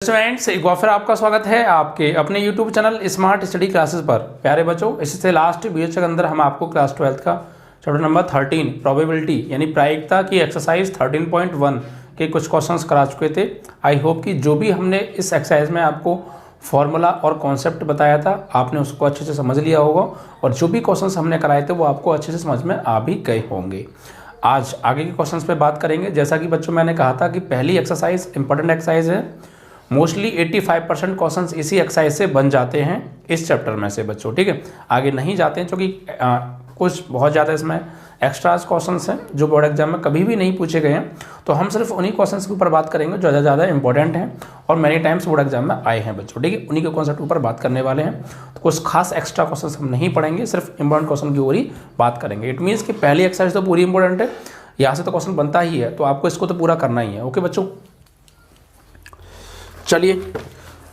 Students, एक बार फिर आपका स्वागत है आपके अपने YouTube channel smart study classes पर। प्यारे बच्चों, इससे लास्ट वीडियो के अंदर हम आपको क्लास 12 का चैप्टर नंबर 13 प्रोबेबिलिटी यानी प्रायिकता की एक्सरसाइज 13.1 के कुछ क्वेश्चंस करा चुके थे। आई होप कि जो भी हमने इस एक्सरसाइज में आपको फॉर्मूला और कॉन्सेप्ट बताया था आपने उसको अच्छे से समझ लिया होगा और जो भी क्वेश्चंस हमने कराए थे वो आपको अच्छे से समझ में आ भी गए होंगे। आज आगे के क्वेश्चंस पे बात करेंगे। जैसा कि बच्चों मैंने कहा था कि पहली एक्सरसाइज इंपॉर्टेंट एक्सरसाइज है, मोस्टली 85% क्वेश्चंस इसी एक्सरसाइज से बन जाते हैं इस चैप्टर में से बच्चों। ठीक है, आगे नहीं जाते हैं क्योंकि कुछ बहुत ज़्यादा इसमें एक्स्ट्राज क्वेश्चंस हैं जो बोर्ड एग्जाम में कभी भी नहीं पूछे गए हैं। तो हम सिर्फ उन्हीं क्वेश्चंस के ऊपर बात करेंगे जो ज़्यादा इंपॉर्टेंट हैं और मैनी टाइम्स बोर्ड एग्जाम में आए हैं बच्चों। ठीक है, उन्हीं के कॉन्सेप्ट के ऊपर बात करने वाले हैं। तो कुछ खास एक्स्ट्रा क्वेश्चंस हम नहीं पढ़ेंगे, सिर्फ इंपॉर्टेंट क्वेश्चन की ओर ही बात करेंगे। इट मीन्स कि पहली एक्सरसाइज तो पूरी इंपॉर्टेंट है, यहाँ से तो क्वेश्चन बनता ही है, तो आपको इसको तो पूरा करना ही है। ओके बच्चों, चलिए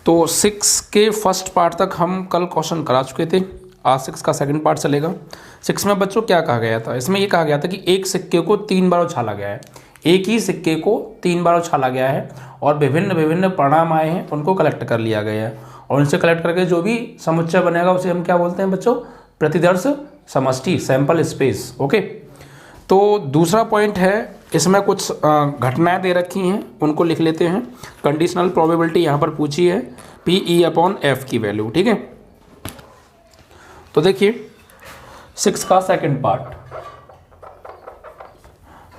तो 6 के फर्स्ट पार्ट तक हम कल क्वेश्चन करा चुके थे। आज 6 का सेकंड पार्ट चलेगा। 6 में बच्चों क्या कहा गया था, इसमें ये कहा गया था कि एक सिक्के को 3 बार उछाला गया है। एक ही सिक्के को 3 बार उछाला गया है और विभिन्न परिणाम आए हैं, उनको कलेक्ट कर लिया गया है और उनसे कलेक्ट करके जो भी समुच्चय बनेगा उसे हम क्या बोलते हैं बच्चों, प्रतिदर्श समष्टि, सैंपल स्पेस। ओके, तो दूसरा पॉइंट है, इसमें कुछ घटनाएं दे रखी हैं उनको लिख लेते हैं। कंडीशनल प्रोबेबिलिटी यहाँ पर पूछी है PE/F की वैल्यू। ठीक है, तो देखिए 6 का सेकंड पार्ट,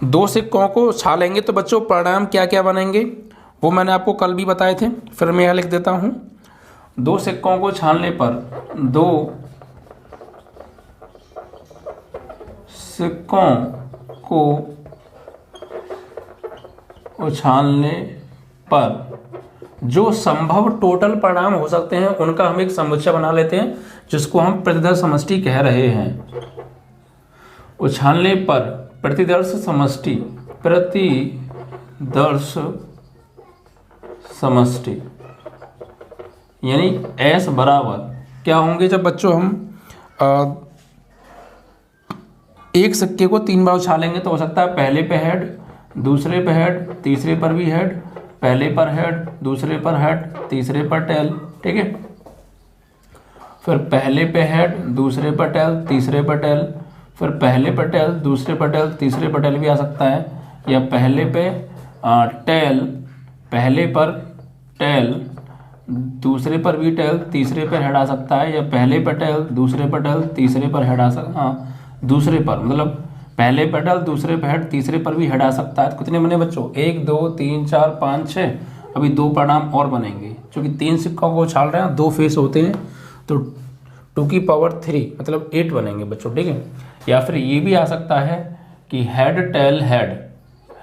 दो सिक्कों को उछालेंगे तो बच्चों परिणाम क्या क्या बनेंगे वो मैंने आपको कल भी बताए थे, फिर मैं यहाँ लिख देता हूँ। दो सिक्कों को छालने पर, दो सिक्कों को उछालने पर जो संभव टोटल परिणाम हो सकते हैं उनका हम एक समुच्चय बना लेते हैं जिसको हम प्रतिदर्श समष्टि कह रहे हैं। उछालने पर प्रतिदर्श समष्टि, प्रतिदर्श समष्टि यानी S बराबर क्या होंगे, जब बच्चों हम एक सिक्के को 3 बार उछालेंगे तो हो सकता है पहले पे हेड, दूसरे पे हेड, तीसरे पर भी हेड, पहले पर हेड, दूसरे पर हेड, तीसरे पर टेल। ठीक है, फिर पहले पे हेड, दूसरे पर टेल, तीसरे पर टेल, फिर पहले पर टेल, दूसरे पर टेल, तीसरे पर टेल भी आ सकता है, या पहले पे टेल, पहले पर टेल, दूसरे पर भी टेल, तीसरे पर हेड आ सकता है, या पहले पर टेल, दूसरे पर टेल, तीसरे पर हेड आ सकता है, दूसरे पर मतलब पहले पर टेल, दूसरे पर हेड, तीसरे पर भी हेड आ सकता है। तो कितने बने बच्चों, 1 2 3 4 5 6, अभी 2 परिणाम और बनेंगे क्योंकि 3 सिक्कों को उछाल रहे हैं, 2 फेस होते हैं तो 2 की पावर 3 मतलब 8 बनेंगे बच्चों। ठीक है, या फिर ये भी आ सकता है कि head tail head,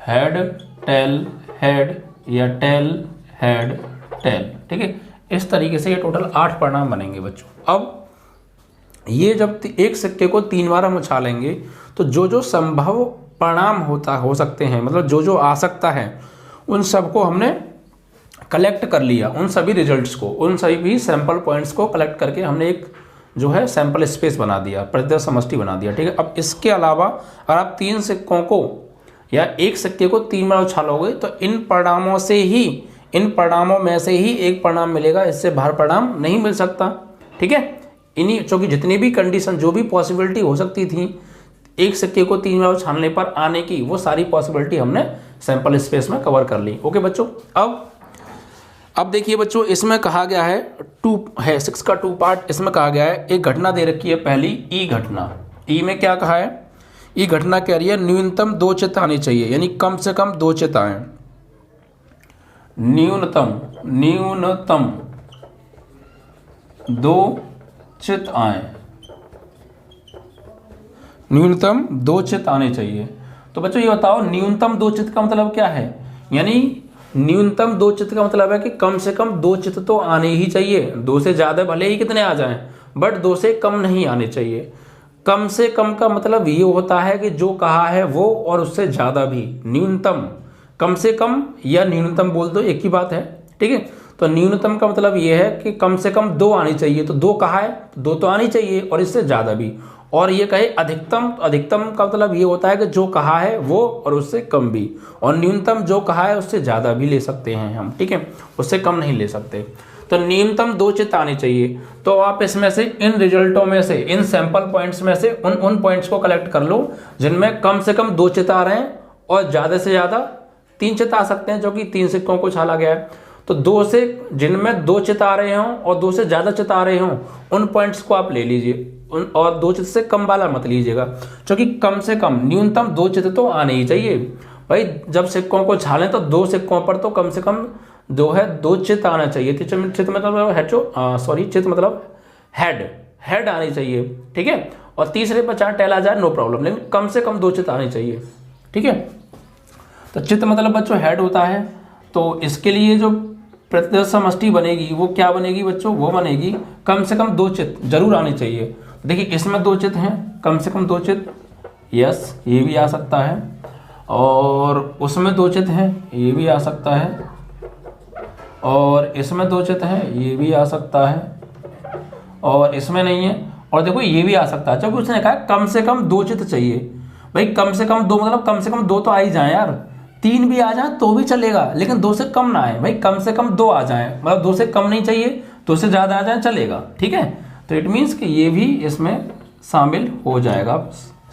head tail head, या टेल हेड टेल। ठीक है, इस तरीके से ये टोटल 8 परिणाम बनेंगे बच्चों। अब ये जब एक सिक्के को 3 बार हम उछालेंगे तो जो जो संभव परिणाम हो सकते हैं, मतलब जो जो आ सकता है, उन सबको हमने कलेक्ट कर लिया, उन सभी रिजल्ट्स को, उन सभी सैंपल पॉइंट्स को कलेक्ट करके हमने एक जो है सैंपल स्पेस बना दिया, प्रतिदर्श समष्टि बना दिया। ठीक है, अब इसके अलावा अगर आप 3 सिक्कों को या एक सिक्के को 3 बार उछालोगे तो इन परिणामों में से ही एक परिणाम मिलेगा, इससे बाहर परिणाम नहीं मिल सकता। ठीक है, इन्हीं चूंकि जितनी भी कंडीशन, जो भी पॉसिबिलिटी हो सकती थी एक सिक्के को 3 बार उछालने पर आने की, वो सारी पॉसिबिलिटी हमने सैंपल स्पेस में कवर कर ली। ओके बच्चों, अब देखिए बच्चों, इसमें कहा गया है 2 है 6 का 2 पार्ट। इसमें कहा गया है एक घटना दे रखी है, पहली ई घटना। ई में क्या कहा है, ई घटना कह रही है न्यूनतम 2 चित्त आनी चाहिए, यानी कम से कम 2 चित्त आए। न्यूनतम 2 चित्त आए, न्यूनतम 2 चित्त आने चाहिए। तो बच्चों ये बताओ न्यूनतम 2 चित्त का मतलब क्या है, यानी न्यूनतम 2 चित्त का मतलब है कि कम से कम 2 चित्त तो आने ही चाहिए। 2 से ज़्यादा भले ही कितने आ जाएं, बट 2 से कम नहीं आने चाहिए। कम से कम का मतलब ये होता है कि जो कहा है वो और उससे ज़्यादा भी। न्यूनतम, कम से कम या न्यूनतम बोल दो, एक ही बात है। ठीक है, तो न्यूनतम का मतलब ये है कि कम से कम 2 आनी चाहिए। तो 2 कहाँ है, तो 2 तो आनी चाहिए और इससे ज़्यादा भी। और ये कहे अधिकतम, तो अधिकतम का मतलब ये होता है कि जो कहा है वो और उससे कम भी, और न्यूनतम जो कहा है उससे ज़्यादा भी ले सकते हैं हम, ठीक है, उससे कम नहीं ले सकते। तो न्यूनतम 2 चित्त आने चाहिए। तो आप इसमें से इन रिजल्टों में से, इन सैंपल पॉइंट्स में से उन पॉइंट्स को कलेक्ट कर लो जिनमें कम से कम 2 चित्त आ रहे हैं और ज़्यादा से ज़्यादा 3 चित्त आ सकते हैं, जो कि 3 सिक्कों को छाला गया है। तो 2 से, जिनमें 2 चित्त आ रहे हों और 2 से ज़्यादा चित्त आ रहे हों, उन पॉइंट्स को आप ले लीजिए, और 2 चित्त से कम वाला मत लीजिएगा, क्योंकि कम से कम न्यूनतम 2 चित्त तो आने ही चाहिए भाई। जब सिक्कों को छालें तो 2 सिक्कों पर तो कम से कम 2 चित्त आना चाहिए। चित्त मतलब चित्त मतलब हेड आनी चाहिए, ठीक है। और तीसरे पर 4 टैल आ जाए नो प्रॉब्लम, लेकिन कम से कम 2 चित्त आने चाहिए, ठीक है। तो चित्त मतलब बच्चों हेड होता है। तो इसके लिए जो प्रतिदर्श समष्टि बनेगी वो क्या बनेगी बच्चों, वो बनेगी कम से कम 2 चित्त जरूर आने चाहिए। देखिए इसमें 2 चित्त हैं, कम से कम 2 चित्त, यस ये भी आ सकता है, और उसमें 2 चित्त हैं, ये भी आ सकता है, और इसमें 2 चित्त हैं, ये भी आ सकता है, और इसमें नहीं है, और देखो ये भी आ सकता है, क्योंकि उसने कहा कम से कम 2 चित्त चाहिए भाई। कम से कम 2 मतलब कम से कम 2 तो आ ही जाए यार, 3 भी आ जाए तो भी चलेगा, लेकिन 2 से कम ना आए भाई, कम से कम 2 आ जाए, मतलब 2 से कम नहीं चाहिए, 2 से ज़्यादा आ जाए चलेगा, ठीक है। तो इट मीन्स कि ये भी इसमें शामिल हो जाएगा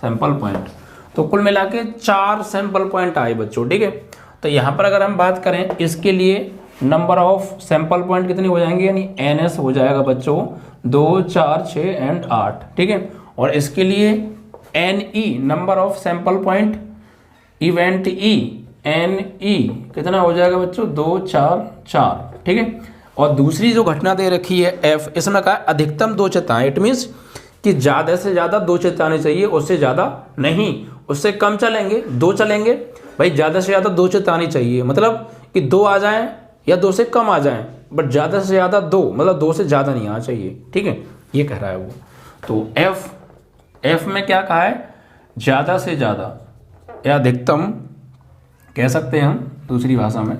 सैंपल पॉइंट। तो कुल मिला के 4 सैंपल पॉइंट आए बच्चों, ठीक है। तो यहाँ पर अगर हम बात करें इसके लिए नंबर ऑफ सैंपल पॉइंट कितने हो जाएंगे, यानी NS हो जाएगा बच्चों 2, 4, 6 एंड 8, ठीक है। और इसके लिए NE number of sample point, event NE कितना हो जाएगा बच्चों 2, 4, 4, ठीक है। और दूसरी जो घटना दे रखी है F, इसमें कहा अधिकतम 2 चित्त आए। इट मीन्स कि ज़्यादा से ज़्यादा 2 चित्त आने चाहिए, उससे ज़्यादा नहीं, उससे कम चलेंगे, 2 चलेंगे भाई, ज़्यादा से ज़्यादा 2 चित्त आनी चाहिए, मतलब कि 2 आ जाएं या 2 से कम आ जाएं, बट ज़्यादा से ज़्यादा 2, मतलब 2 से ज़्यादा नहीं आना चाहिए, ठीक है, ये कह रहा है वो। तो F में क्या कहा है, ज़्यादा से ज़्यादा या अधिकतम कह सकते हैं हम दूसरी भाषा में।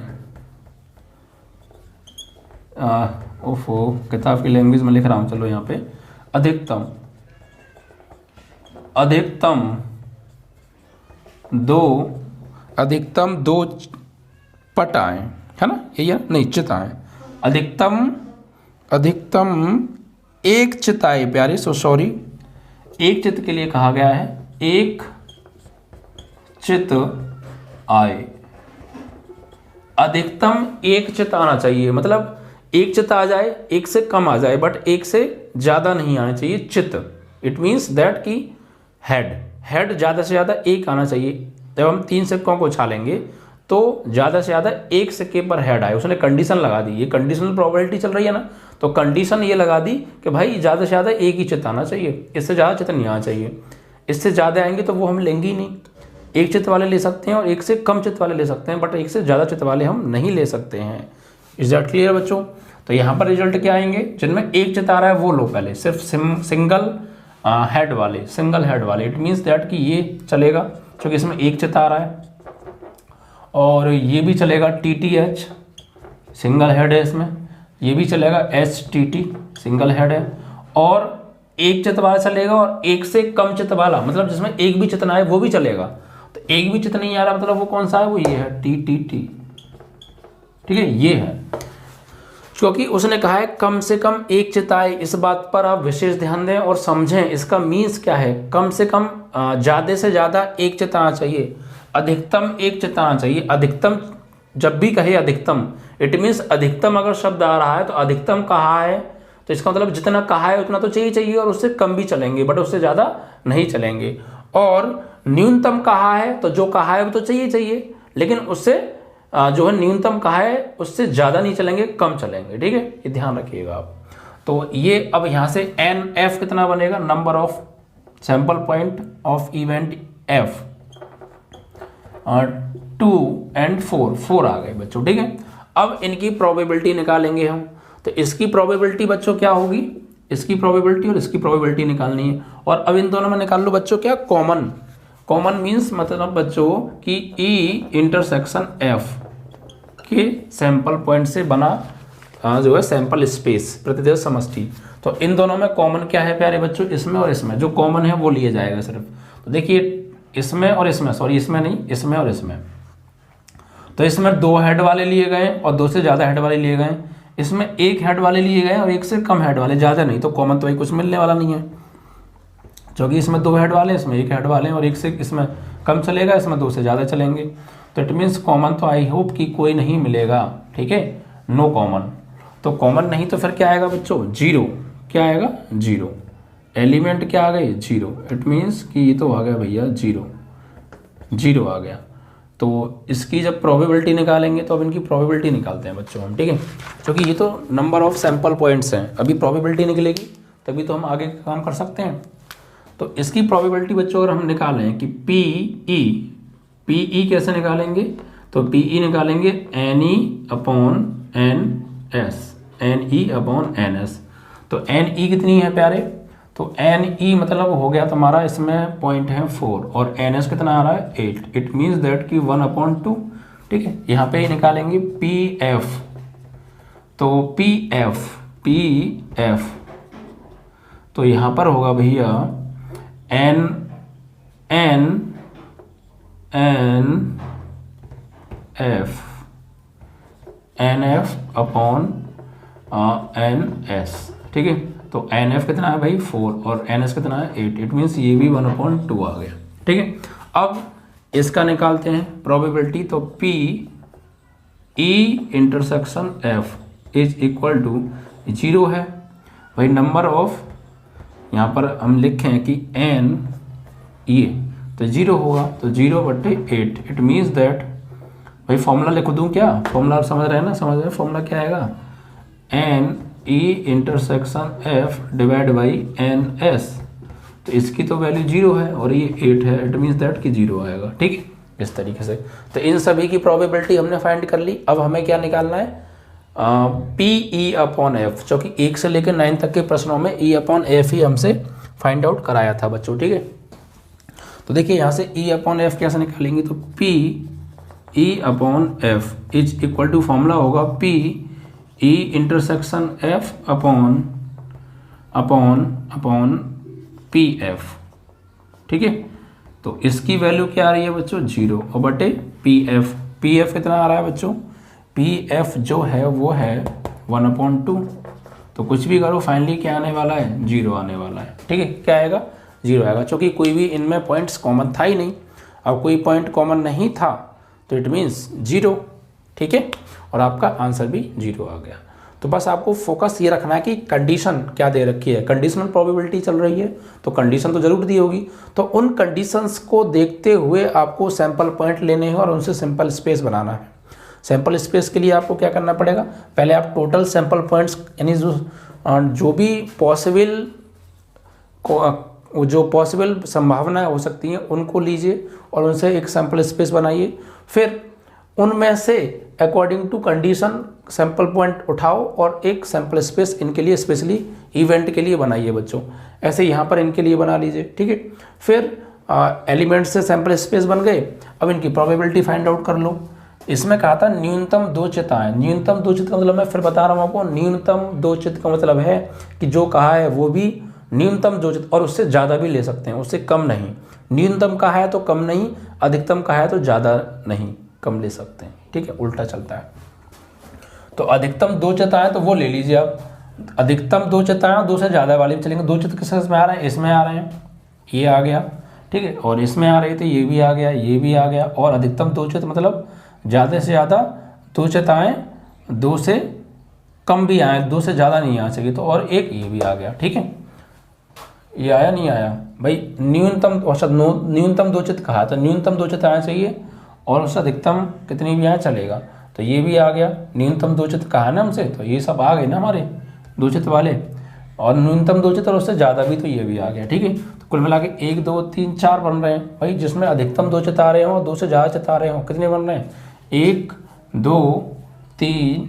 ओफो किताब की लैंग्वेज में लिख रहा हूँ, चलो यहाँ पे अधिकतम 2 पट आए, है ना, यही है, नहीं चित आए, अधिकतम 1 चित आए प्यारे, सॉरी 1 चित के लिए कहा गया है, 1 चित आए, अधिकतम 1 चित आना चाहिए, मतलब 1 चित आ जाए, 1 से कम आ जाए, बट 1 से ज़्यादा नहीं आना चाहिए चित। इट मीन्स दैट कि हेड ज़्यादा से ज़्यादा 1 आना चाहिए। जब हम 3 सिक्कों को छालेंगे तो ज़्यादा से ज़्यादा 1 सिक्के पर हेड आए, उसने कंडीशन लगा दी, ये कंडीशनल प्रोबेबिलिटी चल रही है ना, तो कंडीशन ये लगा दी कि भाई ज़्यादा से ज़्यादा 1 ही चित आना चाहिए, इससे ज़्यादा चित नहीं आना चाहिए। इससे ज़्यादा आएंगे तो वो हम लेंगे ही नहीं। 1 चित वाले ले सकते हैं और 1 से कम चित वाले ले सकते हैं, बट 1 से ज़्यादा चित वाले हम नहीं ले सकते हैं। इज दैट क्लियर बच्चों? तो यहाँ पर रिजल्ट क्या आएंगे, जिनमें 1 चित आ रहा है वो लो पहले, सिर्फ सिंगल हेड वाले, इट मीन्स दैट कि ये चलेगा क्योंकि इसमें 1 चित आ रहा है, और ये भी चलेगा TTH सिंगल हेड है इसमें, ये भी चलेगा STT सिंगल हेड है, और 1 चित वाला चलेगा, और 1 से कम चित वाला मतलब जिसमें 1 भी चित ना है वो भी चलेगा। तो 1 भी चित नहीं आ रहा मतलब वो कौन सा है, वो ये है TTT, ठीक है, ये है, क्योंकि उसने कहा है कम से कम 1 चित आए। इस बात पर आप विशेष ध्यान दें और समझें इसका मीन्स क्या है। कम से कम ज़्यादा से ज़्यादा 1 चित आना चाहिए, अधिकतम 1 चित आना चाहिए। अधिकतम जब भी कहे अधिकतम, इट मीन्स अधिकतम अगर शब्द आ रहा है तो अधिकतम कहा है, तो इसका मतलब जितना कहा है उतना तो चाहिए, और उससे कम भी चलेंगे बट उससे ज़्यादा नहीं चलेंगे। और न्यूनतम कहा है तो जो कहा है वो तो चाहिए, लेकिन उससे जो है न्यूनतम कहा है उससे ज़्यादा नहीं चलेंगे, कम चलेंगे, ठीक है, ये ध्यान रखिएगा आप। तो ये अब यहाँ से NF कितना बनेगा, number of sample point of event F, 2 and 4 आ गए बच्चों, ठीक है। अब इनकी प्रोबेबिलिटी निकालेंगे हम। तो इसकी प्रोबेबिलिटी बच्चों क्या होगी, इसकी प्रोबेबिलिटी और इसकी प्रोबेबिलिटी निकालनी है। और अब इन दोनों में निकाल लो बच्चों क्या, कॉमन मीन्स मतलब बच्चों कि E इंटरसेक्शन F के सैंपल पॉइंट से बना जो है सैंपल स्पेस, प्रतिदेश समष्टि। तो इन दोनों में कॉमन क्या है प्यारे बच्चों, इसमें और इसमें, जो कॉमन है वो लिया जाएगा सिर्फ। तो देखिए इसमें और इसमें, सॉरी इसमें नहीं, इसमें और इसमें, तो इसमें 2 हेड वाले लिए गए और 2 से ज़्यादा हेड वाले लिए गए, इसमें 1 हेड वाले लिए गए और 1 से कम हेड वाले, ज़्यादा नहीं, तो कॉमन तो भाई कुछ मिलने वाला नहीं है, क्योंकि इसमें 2 हेड वाले, इसमें 1 हेड वाले और 1 से इसमें कम चलेगा, इसमें 2 से ज़्यादा चलेंगे। तो इट मीन्स कॉमन तो आई होप कि कोई नहीं मिलेगा, ठीक है, नो कॉमन। तो कॉमन नहीं तो फिर क्या आएगा बच्चों, 0। क्या आएगा, 0। एलिमेंट क्या आ गए, 0। इट मीन्स कि ये तो आ गया भैया 0, 0 आ गया। तो इसकी जब प्रोबेबिलिटी निकालेंगे तो अब इनकी प्रोबेबिलिटी निकालते हैं बच्चों हम, ठीक है, क्योंकि ये तो नंबर ऑफ सैंपल पॉइंट्स हैं, अभी प्रोबेबिलिटी निकलेगी तभी तो हम आगे का काम कर सकते हैं। तो इसकी प्रोबेबिलिटी बच्चों अगर हम निकालें कि पी कैसे निकालेंगे, तो पी निकालेंगे NE/NS। तो NE कितनी है प्यारे, तो NE मतलब हो गया तुम्हारा, इसमें पॉइंट है 4 और NS कितना आ रहा है 8। इट मीन्स दैट कि 1/2, ठीक है। यहाँ पे निकालेंगे PF, तो PF तो यहाँ पर होगा भैया NF/NS, ठीक है। तो NF कितना है भाई 4 और NS कितना है 8। इट मीन्स ये भी 1/2 आ गया, ठीक है। अब इसका निकालते हैं प्रोबेबिलिटी। तो PE/F इज इक्वल टू 0 है भाई, नंबर ऑफ, यहाँ पर हम लिखें कि N ये तो 0 होगा, तो 0/8। इट मीन्स दैट भाई फॉर्मूला लिख दूँ क्या, फॉर्मूला समझ रहे हैं ना, समझ रहे हैं फॉर्मूला क्या आएगा, NE/F डिवाइड बाई NS। तो इसकी तो वैल्यू 0 है और ये 8 है, इट मीन्स दैट कि 0 आएगा, ठीक है, इस तरीके से। तो इन सभी की प्रोबेबिलिटी हमने फाइंड कर ली। अब हमें क्या निकालना है, PE/F, क्योंकि 1 से लेकर 9 तक के प्रश्नों में E/F ही हमसे फाइंड आउट कराया था बच्चों, ठीक है। तो देखिए यहाँ से E/F कैसे निकालेंगे, तो PE/F is equal to, formula होगा PE/F अपॉन PF, ठीक है। तो इसकी वैल्यू क्या आ रही है बच्चों 0 और बटे PF कितना आ रहा है बच्चों, PF जो है वो है 1/2। तो कुछ भी करो फाइनली क्या आने वाला है, 0 आने वाला है, ठीक है। क्या आएगा, 0 आएगा, क्योंकि कोई भी इनमें पॉइंट्स कॉमन था ही नहीं। अब कोई पॉइंट कॉमन नहीं था तो इट मीन्स 0, ठीक है, और आपका आंसर भी 0 आ गया। तो बस आपको फोकस ये रखना है कि कंडीशन क्या दे रखी है, कंडीशनल प्रोबेबिलिटी चल रही है तो कंडीशन तो जरूर दी होगी। तो उन कंडीशंस को देखते हुए आपको सैंपल पॉइंट लेने हैं और उनसे सैंपल स्पेस बनाना है। सैंपल स्पेस के लिए आपको क्या करना पड़ेगा, पहले आप टोटल सैंपल पॉइंट्स यानी जो भी पॉसिबल संभावनाएं हो सकती हैं उनको लीजिए और उनसे एक सैंपल स्पेस बनाइए। फिर उनमें से according to condition sample point उठाओ और एक सैंपल स्पेस इनके लिए स्पेशली इवेंट के लिए बनाइए बच्चों। ऐसे यहाँ पर इनके लिए बना लीजिए, ठीक है। फिर एलिमेंट से सैंपल स्पेस बन गए, अब इनकी प्रोबेबिलिटी फाइंड आउट कर लो। इसमें कहा था न्यूनतम 2 चिताएं, न्यूनतम 2 चित का मतलब मैं फिर बता रहा हूँ आपको, न्यूनतम 2 चित का मतलब है कि जो कहा है वो भी न्यूनतम 2 चित, और उससे ज़्यादा भी ले सकते हैं, उससे कम नहीं। न्यूनतम कहा है तो कम नहीं, अधिकतम कहा है तो ज़्यादा नहीं, कम ले सकते हैं, ठीक है, उल्टा चलता है। तो अधिकतम 2 चिताएं तो वो ले लीजिए आप, अधिकतम 2 चिताएं 2 से ज़्यादा वाले भी चलेंगे। 2 चित किस में आ रहे हैं, इसमें आ रहे हैं, ये आ गया, ठीक है, और इसमें आ रहे थे, ये भी आ गया, ये भी आ गया। और अधिकतम 2 चित मतलब ज़्यादा से ज़्यादा 2 चिताएं 2 से कम भी आए, 2 से ज़्यादा नहीं आ सके, तो और एक ये भी आ गया, ठीक है। ये आया नहीं आया भाई, न्यूनतम औसत न्यूनतम 2 चित कहा तो न्यूनतम 2 चित आना चाहिए और उससे अधिकतम कितनी भी आए चलेगा। तो ये भी आ गया, न्यूनतम 2 चित कहा ना हमसे, तो ये सब आ गए ना हमारे 2 चित वाले, और न्यूनतम 2 चित और उससे ज़्यादा भी, तो ये भी आ गया, ठीक है। तो कुल मिला के 1 2 3 4 बन रहे हैं भाई, जिसमें अधिकतम 2 चित आ रहे हों, 2 से ज़्यादा चित आ रहे हों, कितने बन रहे हैं, 1 2 3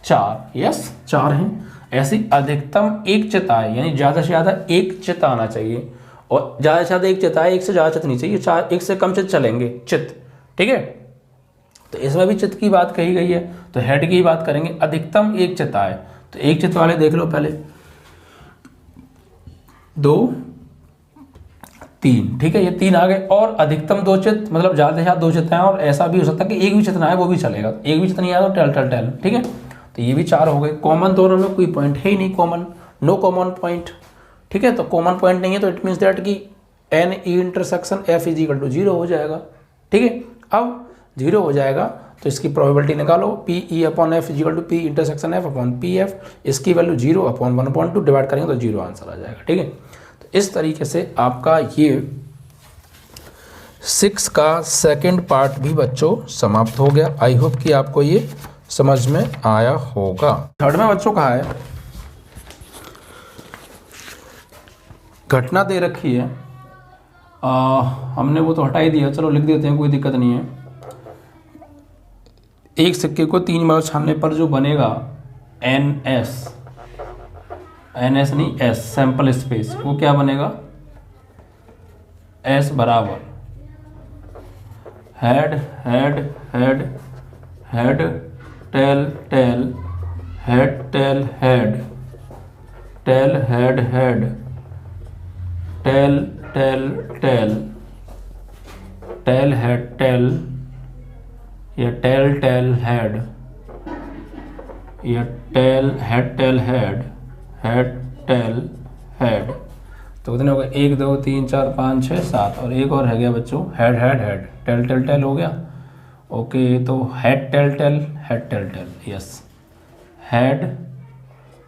4, यस 4 हैं। ऐसे अधिकतम 1 चित आए, यानी ज़्यादा से ज़्यादा 1 चित आना चाहिए, और ज़्यादा से ज़्यादा 1 चित आए, 1 से ज़्यादा चित नहीं चाहिए, 1 से कम चित चलेंगे चित, ठीक है। तो इसमें भी चित्त की बात कही गई है, तो हेड की बात करेंगे। अधिकतम एक चित्त आए, तो एक चित्त वाले देख लो पहले, 2 3, ठीक है, ये 3 आ गए। और अधिकतम 2 चित्त मतलब ज़्यादा से ज़्यादा 2 चित्त आए, और ऐसा भी हो सकता है कि एक भी चित्त ना आए, वो भी चलेगा। एक भी चित्त नहीं आया तो टेल टेल टेल, ठीक है। तो ये भी 4 हो गए। कॉमन दोनों में कोई पॉइंट है ही नहीं, कॉमन, नो कॉमन पॉइंट, ठीक है। तो कॉमन पॉइंट नहीं है, तो इट मीन्स दैट कि N E intersection F is equal to 0 हो जाएगा, ठीक है। अब 0 हो जाएगा तो इसकी प्रोबेबिलिटी निकालो, P E upon F is equal to P intersection F upon P F, इसकी वैल्यू 0 अपॉन 1/2 डिवाइड करेंगे तो 0 आंसर आ जाएगा, ठीक है। तो इस तरीके से आपका ये 6 का सेकंड पार्ट भी बच्चों समाप्त हो गया। आई होप कि आपको ये समझ में आया होगा। थर्ड में बच्चों कहा है, घटना दे रखी है, हमने वो तो हटा ही दिया, चलो लिख देते हैं, कोई दिक्कत नहीं है। एक सिक्के को 3 बार छानने पर जो बनेगा NS नहीं S सैंपल स्पेस, वो क्या बनेगा, S बराबर head head head head tail tail head tail head tail head head tail tail tail tail head tail, या टेल टेल हेड, या tail head tail head head tail head. तो कितने हो गए, 1 2 3 4 5 6 7, और एक और रह गया बच्चों, head head head tail tail tail हो गया। ओके, तो head tail tail head tail tail, yes, head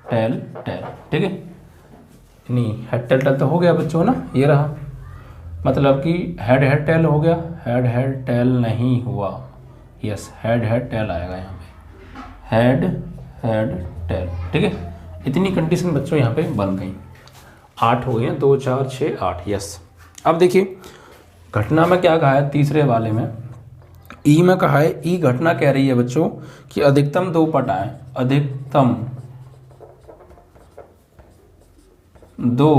tail tail, ठीक है। नहीं, हेड टेल टेल तो हो गया बच्चों ना, ये रहा, मतलब कि हेड हेड टेल हो गया, हेड हेड टेल नहीं हुआ, यस, हेड हेड टेल आएगा यहाँ पे, हेड हेड टेल, ठीक है। इतनी कंडीशन बच्चों यहाँ पे बन गई। 8 हो गए हैं, 2 4 6 8, यस। अब देखिए घटना में क्या कहा है, तीसरे वाले में ई में कहा है, ई घटना कह रही है बच्चों कि अधिकतम 2 पट आए, अधिकतम 2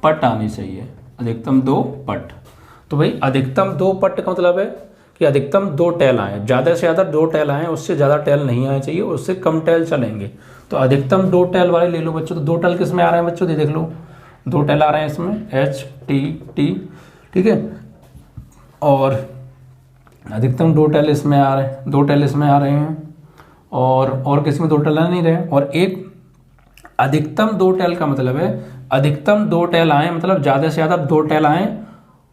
पट आनी चाहिए, अधिकतम 2 पट। तो भाई अधिकतम 2 पट का मतलब है कि अधिकतम 2 टेल आए, ज़्यादा से ज़्यादा 2 टेल आए, उससे ज़्यादा टेल नहीं आए चाहिए, उससे कम टेल चलेंगे। तो अधिकतम 2 टेल वाले ले लो बच्चों। तो 2 टेल किस में आ रहे हैं बच्चों, देख लो, 2 टेल आ रहे हैं इसमें, H T T, ठीक है। और अधिकतम 2 टेल इसमें आ रहे हैं, 2 टेल इसमें आ रहे हैं, और किस में 2 टेल आ नहीं रहे। और एक अधिकतम 2 टेल का मतलब है अधिकतम 2 टेल आए, मतलब ज़्यादा से ज़्यादा 2 टेल आए,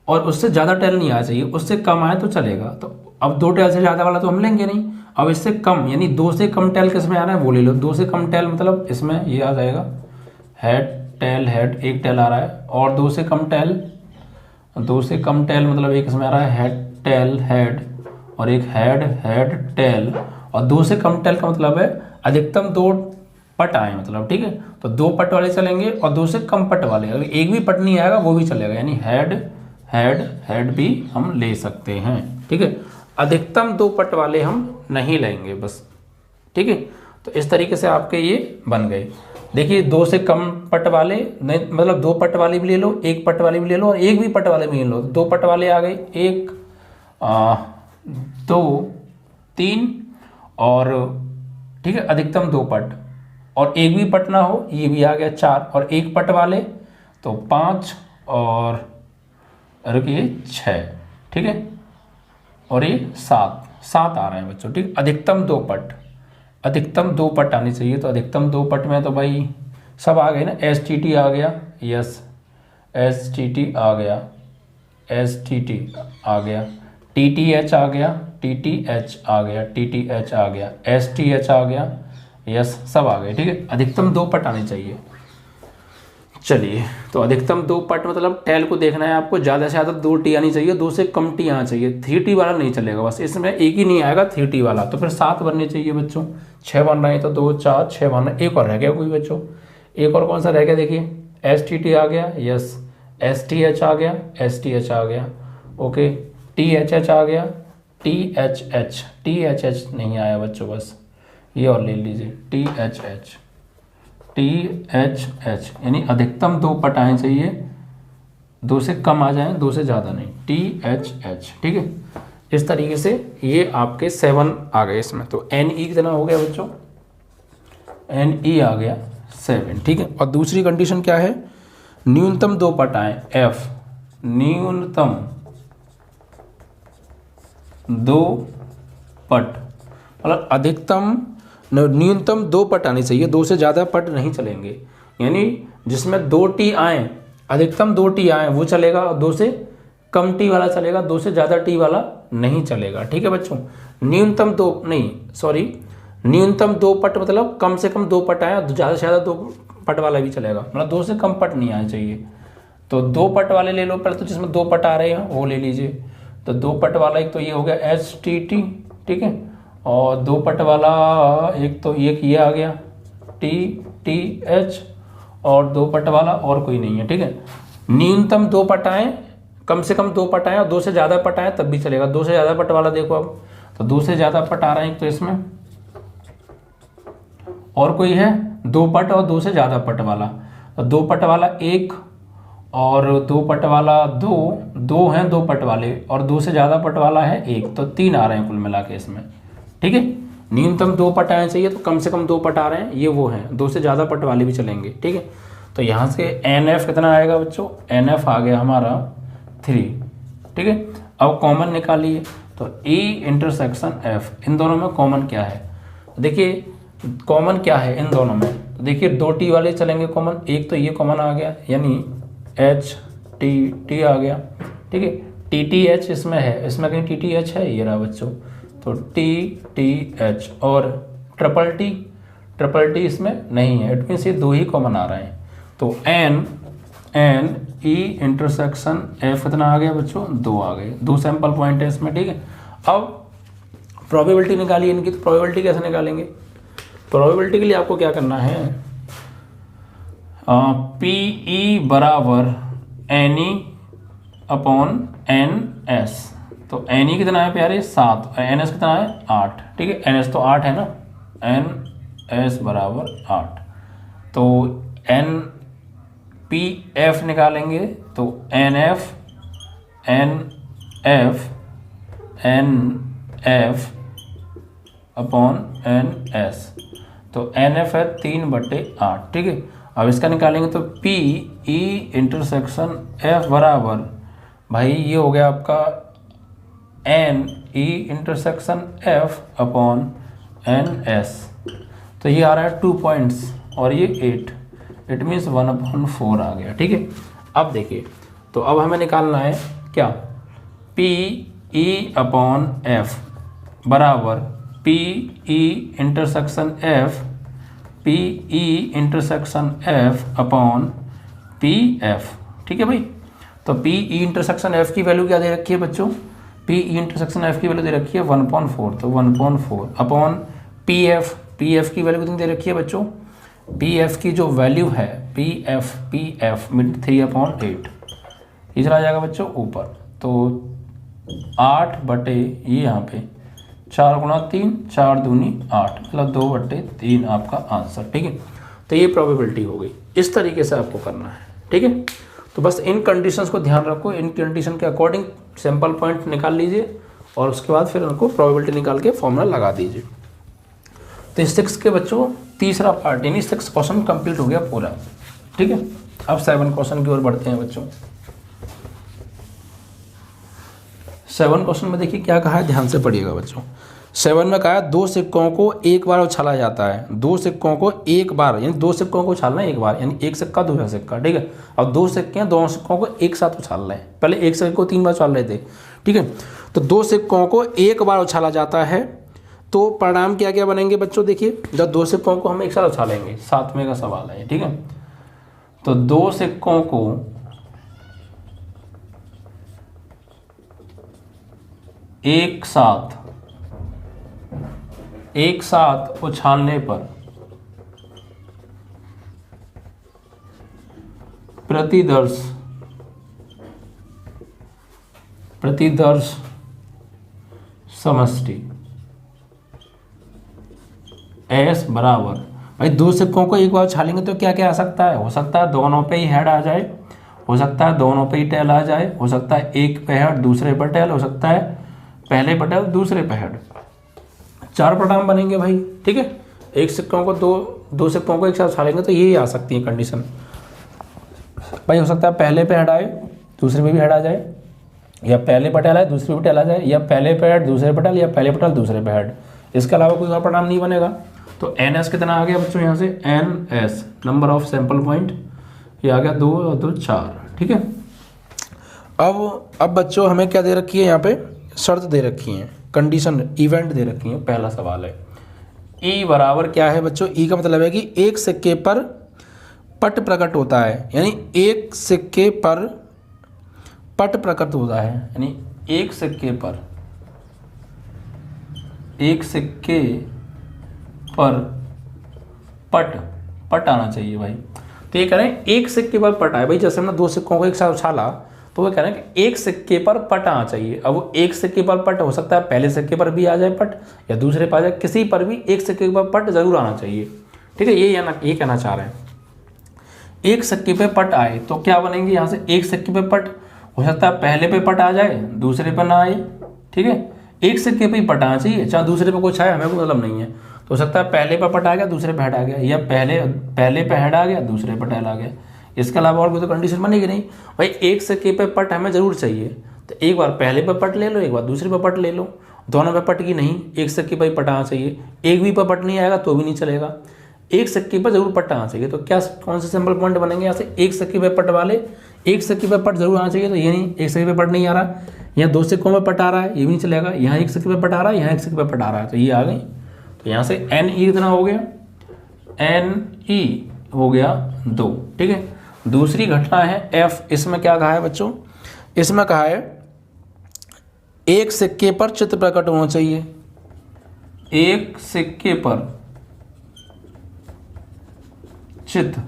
और उससे ज़्यादा टेल नहीं आना चाहिए, उससे कम आए तो चलेगा। तो अब 2 टेल से ज़्यादा वाला तो हम लेंगे नहीं, अब इससे कम, यानी 2 से कम टेल किस में आ रहा है वो ले लो। 2 से कम टेल मतलब इसमें ये आ जाएगा, हेड टेल हेड, 1 टेल आ रहा है, और 2 से कम टेल, 2 से कम टेल मतलब एक इसमें आ रहा है हेड टेल हेड, और एक हेड हेड टेल, और 2 से कम टेल का मतलब है अधिकतम 2 पट आए, मतलब, ठीक है। तो 2 पट वाले चलेंगे, और 2 से कम पट वाले, अगर एक भी पट नहीं आएगा वो भी चलेगा, यानी हेड हेड हेड भी हम ले सकते हैं, ठीक है। अधिकतम 2 पट वाले हम नहीं लेंगे बस, ठीक है। तो इस तरीके से आपके ये बन गए। देखिए 2 से कम पट वाले नहीं, मतलब 2 पट वाले भी ले लो, 1 पट वाले भी ले लो, और एक भी पट वाले भी ले लो। 2 पट वाले आ गए, 1 2 3, और ठीक है, अधिकतम 2 पट, और एक भी पट ना हो, ये भी आ गया 4, और 1 पट वाले तो 5, और रुकिए 6, ठीक है, और ये 7 आ रहे हैं बच्चों, ठीक। अधिकतम 2 पट, अधिकतम 2 पट आनी चाहिए। तो अधिकतम 2 पट में तो भाई सब आ गए ना, STT आ गया, यस, STT आ गया, STT आ गया, TTH आ गया, TTH आ गया, TTH आ गया, STH आ गया, यस, सब आ गए, ठीक है। अधिकतम 2 पट आनी चाहिए। चलिए, तो अधिकतम 2 पट मतलब टेल को देखना है आपको, ज़्यादा से ज़्यादा 2 टी आनी चाहिए, 2 से कम टी आना चाहिए, 3 टी वाला नहीं चलेगा, बस इसमें एक ही नहीं आएगा 3 टी वाला। तो फिर 7 बनने चाहिए बच्चों, 6 बन रहे हैं, तो 2 4 6 बन रहे हैं। एक और रह गया कोई बच्चों, एक और कौन सा रह गया, देखिए, STT आ गया, यस, STH आ गया, STH आ गया, ओके, THH आ गया, THH नहीं आया बच्चों, बस ये और ले लीजिए, THH, यानी अधिकतम 2 पट आने चाहिए, 2 से कम आ जाए, 2 से ज़्यादा नहीं, THH, ठीक है। इस तरीके से ये आपके 7 आ गए इसमें। तो एन ई कितना हो गया बच्चों, एन ई आ गया 7, ठीक है। और दूसरी कंडीशन क्या है, न्यूनतम 2 पट आए, एफ न्यूनतम 2 पट, मतलब अधिकतम न्यूनतम 2 पट आनी चाहिए, 2 से ज़्यादा पट नहीं चलेंगे। यानी जिसमें 2 टी आए, अधिकतम 2 टी आए वो चलेगा, और 2 से कम टी वाला चलेगा, 2 से ज़्यादा टी वाला नहीं चलेगा, ठीक है बच्चों। न्यूनतम 2 नहीं, सॉरी, न्यूनतम 2 पट मतलब कम से कम 2 पट आए, और ज़्यादा से ज़्यादा 2 पट वाला भी चलेगा, मतलब 2 से कम पट नहीं आने चाहिए। तो 2 पट वाले ले लो पहले, तो जिसमें 2 पट आ रहे हैं वो ले लीजिए। तो 2 पट वाला एक तो ये हो गया एच टी टी, ठीक है, और 2 पट वाला एक तो एक ये आ गया टी टी एच, और 2 पट वाला और कोई नहीं है, ठीक है। न्यूनतम 2 पट आए, कम से कम 2 पट आए, और 2 से ज़्यादा पट आए तब भी चलेगा। 2 से ज़्यादा पट वाला देखो अब, तो 2 से ज़्यादा पट आ रहे हैं तो इसमें, और कोई है 2 पट और 2 से ज़्यादा पट वाला, तो 2 पट वाला 1 और 2 पट वाला 2 हैं 2 पट वाले, और 2 से ज़्यादा पट वाला है 1, तो 3 आ रहे हैं कुल मिला के इसमें, ठीक है। न्यूनतम 2 पट आने चाहिए, तो कम से कम 2 पट आ रहे हैं, ये वो हैं। 2 से ज़्यादा पट वाले भी चलेंगे, ठीक है। तो यहाँ से एन एफ कितना आएगा बच्चों, एन एफ आ गया हमारा 3, ठीक है। अब कॉमन निकालिए, तो ई इंटरसेक्शन एफ, इन दोनों में कॉमन क्या है, देखिए कॉमन क्या है इन दोनों में, तो देखिए 2 टी वाले चलेंगे कॉमन, एक तो ये कॉमन आ गया, यानी एच टी टी आ गया, ठीक है। टी टी एच इसमें है, इसमें कहीं टी टी एच है, ये रहा बच्चों, तो टी टी एच, और ट्रिपल टी इसमें नहीं है, इट मीन्स ये 2 ही कॉमन आ रहे हैं। तो एन ई इंटरसेक्शन एफ कितना आ गया बच्चों, 2 आ गए, 2 सैंपल पॉइंट है इसमें, ठीक है। अब प्रोबेबिलिटी निकालिए इनकी, तो प्रोबेबिलिटी कैसे निकालेंगे, प्रोबेबिलिटी के लिए आपको क्या करना है, पी ई बराबर N E upon N S. तो एन ई कितना है प्यारे, 7, एन एस कितना है 8, ठीक है। एन एस तो 8 है ना, एन एस बराबर 8। तो एन पी एफ निकालेंगे, तो N F upon N S, तो एन एफ है 3/8, ठीक है। अब इसका निकालेंगे, तो पी ई इंटरसेक्शन एफ बराबर, भाई ये हो गया आपका N E intersection F upon N S, तो ये आ रहा है 2 पॉइंट्स, और ये 8, इट मीन्स 1/4 आ गया, ठीक है। अब देखिए, तो अब हमें निकालना है क्या, पी ई अपॉन एफ बराबर P E intersection F upon P F, ठीक है भाई। तो पी ई इंटरसेक्शन एफ की वैल्यू क्या दे रखी है बच्चों, पी ई इंटरसेक्शन एफ की वैल्यू दे रखी है 1/4, तो 1/4 अपॉन पी एफ की वैल्यू कितनी दे रखी है बच्चों, पी एफ की जो वैल्यू है, पी एफ मिड 3/8, ये चला जाएगा बच्चों ऊपर, तो 8 बटे ये यहाँ पे 4 गुणा 3, 4 दूनी 8, मतलब 2/3 आपका आंसर, ठीक है। तो ये प्रोबेबिलिटी हो गई, इस तरीके से आपको करना है, ठीक है। तो बस इन कंडीशंस को ध्यान रखो, इन कंडीशन के अकॉर्डिंग सैंपल पॉइंट निकाल लीजिए, और उसके बाद फिर उनको प्रोबेबिलिटी निकाल के फॉर्मूला लगा दीजिए। तो 6 के बच्चों तीसरा पार्ट, यानी 6 क्वेश्चन कंप्लीट हो गया पूरा, ठीक है। अब 7 क्वेश्चन की ओर बढ़ते हैं बच्चों। 7 क्वेश्चन में देखिए क्या कहा है, ध्यान से पढ़िएगा बच्चों। 7 में कहा है 2 सिक्कों को एक बार उछाला जाता है, 2 सिक्कों को एक बार, यानी 2 सिक्कों को उछालना है एक बार, यानी एक सिक्का दूसरा सिक्का, ठीक है। अब 2 सिक्के हैं, दोनों सिक्कों को एक साथ उछाल रहे हैं, पहले एक सिक्के को 3 बार उछाल रहे थे, ठीक है। तो 2 सिक्कों को एक बार उछाला जाता है, तो परिणाम क्या क्या बनेंगे बच्चों, देखिए जब 2 सिक्कों को हम एक साथ उछालेंगे, 7वें का सवाल है, ठीक है। तो 2 सिक्कों को एक साथ उछालने पर प्रतिदर्श समष्टि एस बराबर, भाई 2 सिक्कों को एक बार उछालेंगे तो क्या क्या आ सकता है, हो सकता है दोनों पे ही हेड आ जाए, हो सकता है दोनों पे ही टेल आ जाए, हो सकता है एक पे हेड दूसरे पर टेल, हो सकता है पहले पे टेल दूसरे पे हेड, 4 परिणाम बनेंगे भाई। ठीक है, एक सिक्कों को दो सिक्कों को एक साथ उछालेंगे तो यही आ सकती है कंडीशन भाई। हो सकता है पहले पे हेड आए दूसरे पे भी हेड आ जाए, या पहले पे टेल आए दूसरे पे टेल आ जाए, या पहले पे हेड दूसरे पे टेल, या पहले पे टेल दूसरे पे हेड। इसके अलावा कोई और परिणाम नहीं बनेगा। तो एन एस कितना आ गया बच्चों यहाँ से, N S number of sample point, ये आ गया 2 और 2 4। ठीक है, अब बच्चों हमें क्या दे रखी है, यहाँ पे शर्त दे रखी है, कंडीशन इवेंट दे रखी है। पहला सवाल है ई बराबर क्या है बच्चों, ई का मतलब है कि एक सिक्के पर पट प्रकट होता है, यानी एक सिक्के पर पट प्रकट होता है, यानी एक सिक्के पर पट आना चाहिए भाई। तो ये कह रहे हैं एक सिक्के पर पट आए भाई। जैसे हमने 2 सिक्कों को एक साथ उछाला तो वो कह रहे हैं कि एक सिक्के पर पट आना चाहिए। अब वो एक सिक्के पर पट हो सकता है पहले सिक्के पर भी आ जाए पट, या दूसरे पर आ जाए, किसी पर भी एक सिक्के पर पट जरूर आना चाहिए। ठीक है, ये कहना चाह रहे हैं एक सिक्के पे पट आए तो क्या बनेंगे यहाँ से, एक सिक्के पे पट हो सकता है पहले पे पट आ जाए दूसरे पर ना आए। ठीक है, एक सिक्के पे ही पट आना चाहिए, चाहे दूसरे पे कुछ आए हमें कोई मतलब नहीं है। तो हो सकता है पहले पे पट आ गया दूसरे पे हेड आ गया, या पहले पे हेड आ गया दूसरे पे टेल आ गया। इसके अलावा और कोई तो कंडीशन बनेगी नहीं भाई। एक सिक्के पे पट हमें जरूर चाहिए, तो एक बार पहले पे पट ले लो, एक बार दूसरे पे पट ले लो, दोनों पे पट की नहीं, एक सिक्के पे ही पट आना चाहिए। एक भी पे पट नहीं आएगा तो भी नहीं चलेगा, एक सिक्के पर जरूर पट आना चाहिए। तो क्या कौन से सिंपल पॉइंट बनेंगे यहाँ से, एक सिक्के पे पट वाले, एक सिक्के पे पट जरूर आना चाहिए। तो ये नहीं, एक सिक्के पे पट नहीं आ रहा, यहाँ 2 सिक्कों में पट आ रहा है, ये भी नहीं चलेगा। यहाँ एक सिक्के पे पट आ रहा है, यहाँ एक सिक्के पे पट आ रहा है, तो ये आ गई। तो यहाँ से एन ई कितना हो गया, एन ई हो गया 2। ठीक है, दूसरी घटना है एफ। इसमें क्या कहा है बच्चों, इसमें कहा है एक सिक्के पर चित्र प्रकट होना चाहिए, एक सिक्के पर चित्र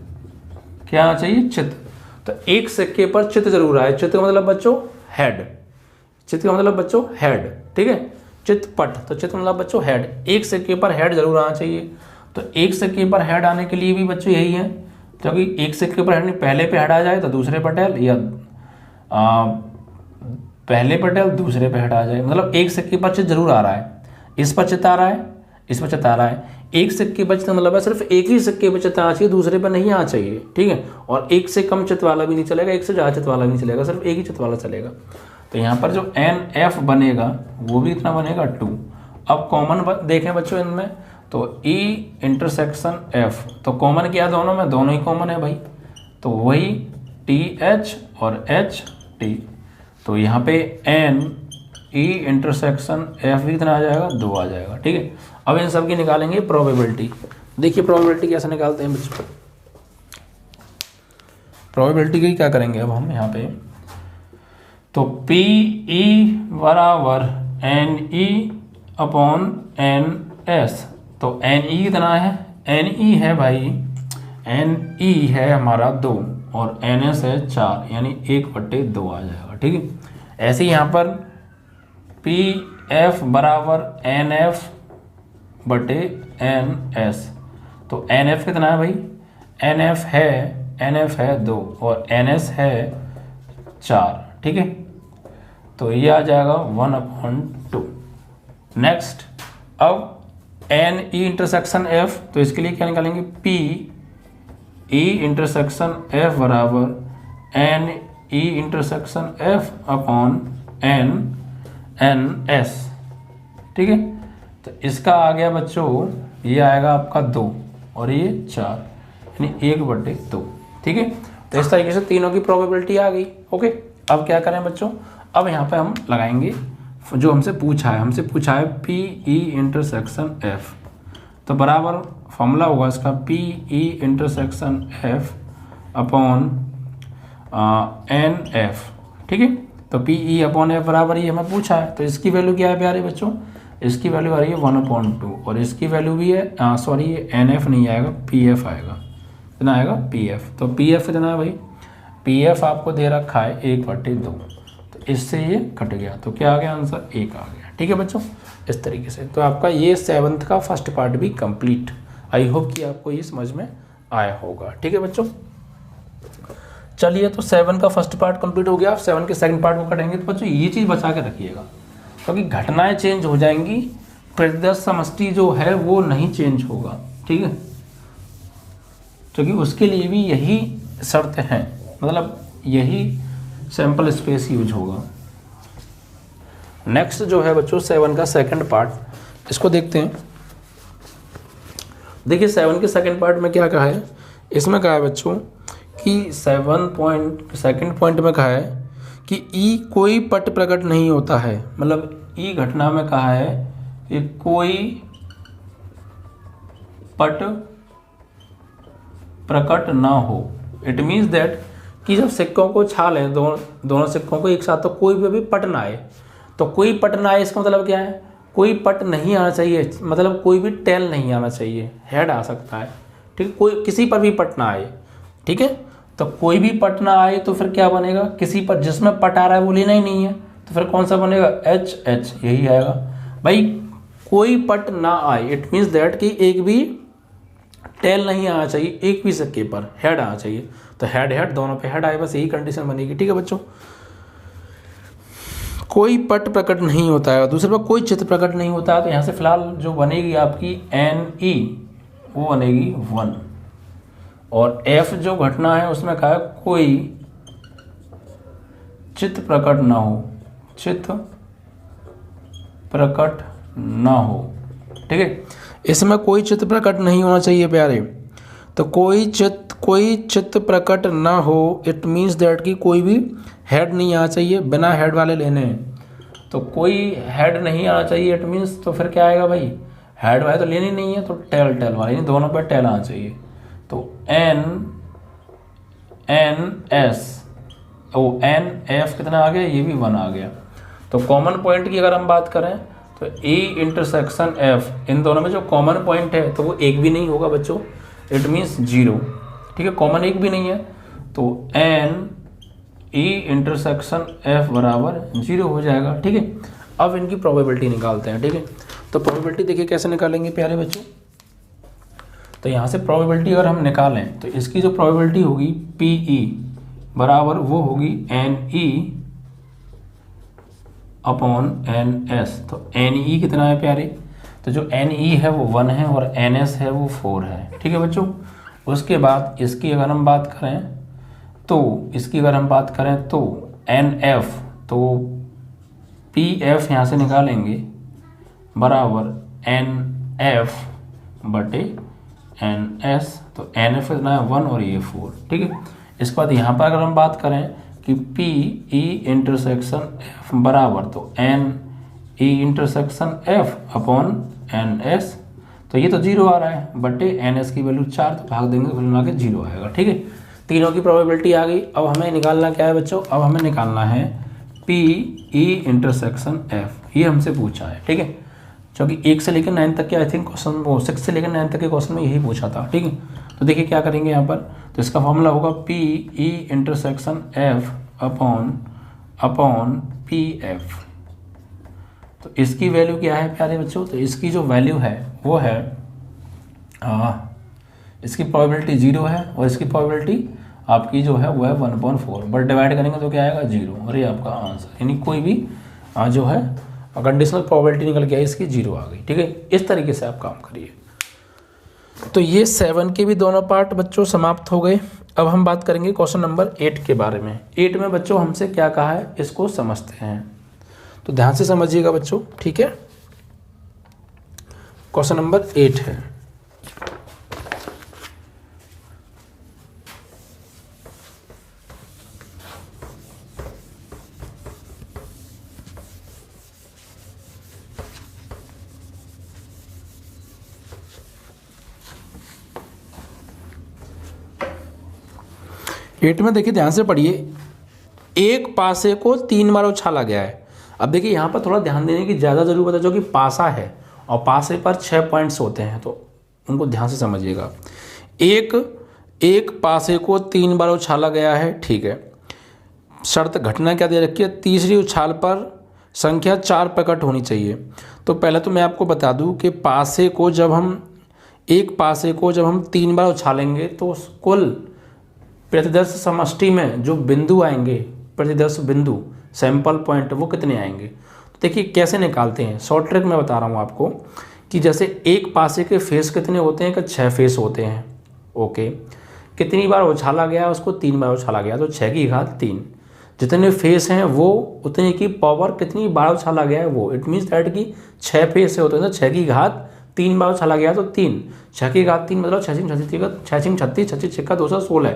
क्या आना चाहिए, चित्र। तो एक सिक्के पर चित्र जरूर आए, चित्र का मतलब बच्चों हेड, चित्र का मतलब बच्चों हेड। ठीक है, चित्र पट, तो चित्र मतलब बच्चों हेड, एक सिक्के पर हेड जरूर आना चाहिए। तो एक सिक्के पर हेड आने के लिए भी बच्चों यही है, क्योंकि एक सिक्के पर हेड पहले पे हेड आ जाए तो दूसरे पर टेल, या पहले पर टेल दूसरे पे हेड आ जाए, मतलब एक सिक्के पर चित्र जरूर आ रहा है। इस पर चित्र आ रहा है, इस पर चित्र आ रहा है। एक सिक्के पर चित्र मतलब है सिर्फ एक ही सिक्के पर चित्र आना चाहिए, दूसरे पर नहीं आना चाहिए। ठीक है, और एक से कम चित्र वाला भी नहीं चलेगा, एक से ज़्यादा चित्र वाला भी नहीं चलेगा, सिर्फ एक ही चित्र वाला चलेगा। तो यहाँ पर जो एन एफ बनेगा वो भी इतना बनेगा 2। अब कॉमन देखें बच्चों इनमें, तो ई इंटरसेक्शन एफ, तो कॉमन क्या दोनों में, दोनों ही कॉमन है भाई। तो वही टी एच और एच टी, तो यहाँ पे एन ई इंटरसेक्शन एफ भी कितना आ जाएगा, 2 आ जाएगा। ठीक है, अब इन सब की निकालेंगे प्रोबेबिलिटी। देखिए प्रोबेबिलिटी कैसे निकालते हैं बच्चों, प्रोबेबिलिटी की क्या करेंगे अब हम यहाँ पे, तो पी ई बराबर N E upon N S. तो एन ई कितना है, एन ई है भाई, एन ई है हमारा 2 और एन एस है 4, यानी 1/2 आ जाएगा। ठीक है, ऐसे ही यहाँ पर पी एफ बराबर एन एफ बटे एन एस। तो एन एफ कितना है भाई, एन एफ है 2 और एन एस है 4। ठीक है, तो ये आ जाएगा 1/2। नेक्स्ट, अब एन ई इंटरसेक्शन एफ, तो इसके लिए क्या निकालेंगे, पी ई इंटरसेक्शन एफ बराबर N E intersection F upon N S. ठीक है, तो इसका आ गया बच्चों, ये आएगा आपका 2 और ये 4, यानी 1/2। ठीक है, तो इस तरीके से तीनों की प्रोबेबिलिटी आ गई। ओके, अब क्या करें बच्चों, अब यहाँ पे हम लगाएंगे जो हमसे पूछा है पी ई इंटरसेक्शन एफ, तो बराबर फॉर्मूला होगा इसका P E intersection F upon N F. ठीक है, तो पी ई अपॉन एफ बराबर ये हमें पूछा है, तो इसकी वैल्यू क्या है प्यारे बच्चों, इसकी वैल्यू आ रही है 1/2 और इसकी वैल्यू भी है सॉरी ये एन एफ नहीं आएगा, पी एफ आएगा। कितना आएगा, पी एफ। तो पी एफ कितना है भाई, पी एफ आपको दे रखा है 1/2, तो इससे ये कट गया, तो क्या आ गया आंसर, 1 आ गया। ठीक है बच्चों, इस तरीके से तो आपका ये 7th का फर्स्ट पार्ट भी कंप्लीट। आई होप कि आपको ये समझ में आया होगा। ठीक है बच्चों, चलिए तो 7 का फर्स्ट पार्ट कंप्लीट हो गया। 7 के सेकंड पार्ट को करेंगे। तो बच्चों ये चीज़ बचा के रखिएगा, क्योंकि घटनाएं चेंज हो जाएंगी, प्रतिदर्श समष्टि जो है वो नहीं चेंज होगा, ठीक है, क्योंकि उसके लिए भी यही शर्त है, मतलब यही सैंपल स्पेस यूज होगा। नेक्स्ट जो है बच्चों 7 का सेकंड पार्ट, इसको देखते हैं। देखिए 7 के सेकंड पार्ट में क्या कहा है, इसमें कहा है बच्चों कि 7 पॉइंट में कहा है कि ई कोई पट प्रकट नहीं होता है, मतलब ई घटना में कहा है कि कोई पट प्रकट ना हो। इट मीन्स दैट कि जब सिक्कों को छाल है, दोनों सिक्कों को एक साथ, तो कोई भी पट ना आए। तो कोई पट ना आए इसका मतलब क्या है, कोई पट नहीं आना चाहिए, मतलब कोई भी टेल नहीं आना चाहिए, हेड आ सकता है, ठीक है, कोई किसी पर भी पट ना आए, ठीक है। तो कोई भी पट ना आए तो फिर क्या बनेगा, किसी पर जिसमें पट आ रहा है वो लेना ही नहीं है, तो फिर कौन सा बनेगा, एच एच, यही आएगा भाई। कोई पट ना आए इट मीन्स दैट कि एक भी टेल नहीं आना चाहिए, एक भी सिक्के पर हेड आना चाहिए। तो हेड हेड दोनों पे हेड आए, बस यही कंडीशन बनेगी, ठीक है बच्चों। कोई पट प्रकट नहीं होता है, दूसरे पर कोई चित्र प्रकट नहीं होता है, तो यहाँ से फिलहाल जो बनेगी आपकी एन ई वो बनेगी 1। और एफ जो घटना है उसमें कहा है कोई चित्र प्रकट ना हो, चित्र प्रकट ना हो, ठीक है। इसमें कोई चित्र प्रकट नहीं होना चाहिए प्यारे। तो कोई चित्र प्रकट ना हो इट मीन्स दैट कि कोई भी हेड नहीं आना चाहिए, बिना हेड वाले लेने हैं। तो कोई हेड नहीं आना चाहिए इट मीन्स, तो फिर क्या आएगा भाई, हेड वाले तो लेनी नहीं है, तो टेल वाले, दोनों पर टेल आना चाहिए। तो एन एस एन एफ कितना आ गया, ये भी 1 आ गया। तो कॉमन पॉइंट की अगर हम बात करें तो ई इंटरसेक्शन एफ, इन दोनों में जो कॉमन पॉइंट है तो वो एक भी नहीं होगा बच्चों, इट मीन्स 0, ठीक है, कॉमन एक भी नहीं है। तो एन ई इंटरसेक्शन एफ बराबर 0 हो जाएगा, ठीक है। अब इनकी प्रोबेबिलिटी निकालते हैं, ठीक है। तो प्रोबेबिलिटी देखिए कैसे निकालेंगे प्यारे बच्चों। तो यहाँ से प्रोबेबिलिटी अगर हम निकालें तो इसकी जो प्रोबेबिलिटी होगी पी ई बराबर वो होगी N E upon N S. तो एन ई कितना है प्यारे, तो जो एन ई है वो 1 है और एन एस है वो 4 है, ठीक है बच्चों। उसके बाद इसकी अगर हम बात करें तो एन एफ, तो पी एफ यहाँ से निकालेंगे बराबर एन एफ बटे एन एस। तो एन एफ कितना है 1 और ये 4, ठीक है। इसके बाद यहाँ पर अगर हम बात करें कि पी ई इंटरसेक्शन एफ बराबर, तो N E intersection F upon N S, तो ये तो 0 आ रहा है, बटे एन एस की वैल्यू 4, तो भाग देंगे तो मिला के 0 आएगा, ठीक है। तीनों की प्रोबेबिलिटी आ गई। अब हमें निकालना क्या है बच्चों, अब हमें निकालना है पी ई इंटरसेक्शन एफ, ये हमसे पूछा है, ठीक है, क्योंकि 1 से लेकर 9 तक के आई थिंक क्वेश्चन, वो 6 से लेकर 9 तक के क्वेश्चन में यही पूछा था, ठीक है। तो देखिए क्या करेंगे यहाँ पर, तो इसका फॉर्मूला होगा P E intersection F upon P F. तो इसकी वैल्यू क्या है प्यारे बच्चों, तो इसकी जो वैल्यू है वो है इसकी प्रोबेबिलिटी 0 है और इसकी प्रोबेबिलिटी आपकी जो है वो है 1/4, बट डिवाइड करेंगे तो क्या आएगा 0, और ये आपका आंसर, यानी कोई भी जो है कंडीशनल प्रोबेबिलिटी निकल के आई, इसकी 0 आ गई, ठीक है। इस तरीके से आप काम करिए। तो ये 7 के भी दोनों पार्ट बच्चों समाप्त हो गए। अब हम बात करेंगे क्वेश्चन नंबर 8 के बारे में। 8 में बच्चों हमसे क्या कहा है इसको समझते हैं, तो ध्यान से समझिएगा बच्चों, ठीक है। क्वेश्चन नंबर 8 है, एट में देखिए ध्यान से पढ़िए, एक पासे को 3 बार उछाला गया है। अब देखिए यहाँ पर थोड़ा ध्यान देने की ज़्यादा जरूरत है, जो कि पासा है और पासे पर 6 पॉइंट्स होते हैं, तो उनको ध्यान से समझिएगा। एक पासे को 3 बार उछाला गया है, ठीक है। शर्त घटना क्या दे रखी है, तीसरी उछाल पर संख्या 4 प्रकट होनी चाहिए। तो पहले तो मैं आपको बता दूं कि एक पासे को जब हम 3 बार उछालेंगे तो कुल प्रतिदर्श समष्टि में जो बिंदु आएंगे, प्रतिदर्श बिंदु सैंपल पॉइंट, वो कितने आएंगे। तो देखिए कैसे निकालते हैं, शॉर्ट ट्रिक मैं बता रहा हूँ आपको कि जैसे एक पासे के फेस कितने होते हैं कि 6 फेस होते हैं। ओके, कितनी बार उछाला गया उसको 3 बार उछाला गया तो 6 की घात 3। जितने फेस हैं वो उतने की पावर कितनी बार उछाला गया है वो। इट मीन्स दैट कि 6 फेस से होते हैं तो 6 की घात 3 बार उछाला गया तो 3। 6 की घात 3 मतलब 6 36 36 का 216।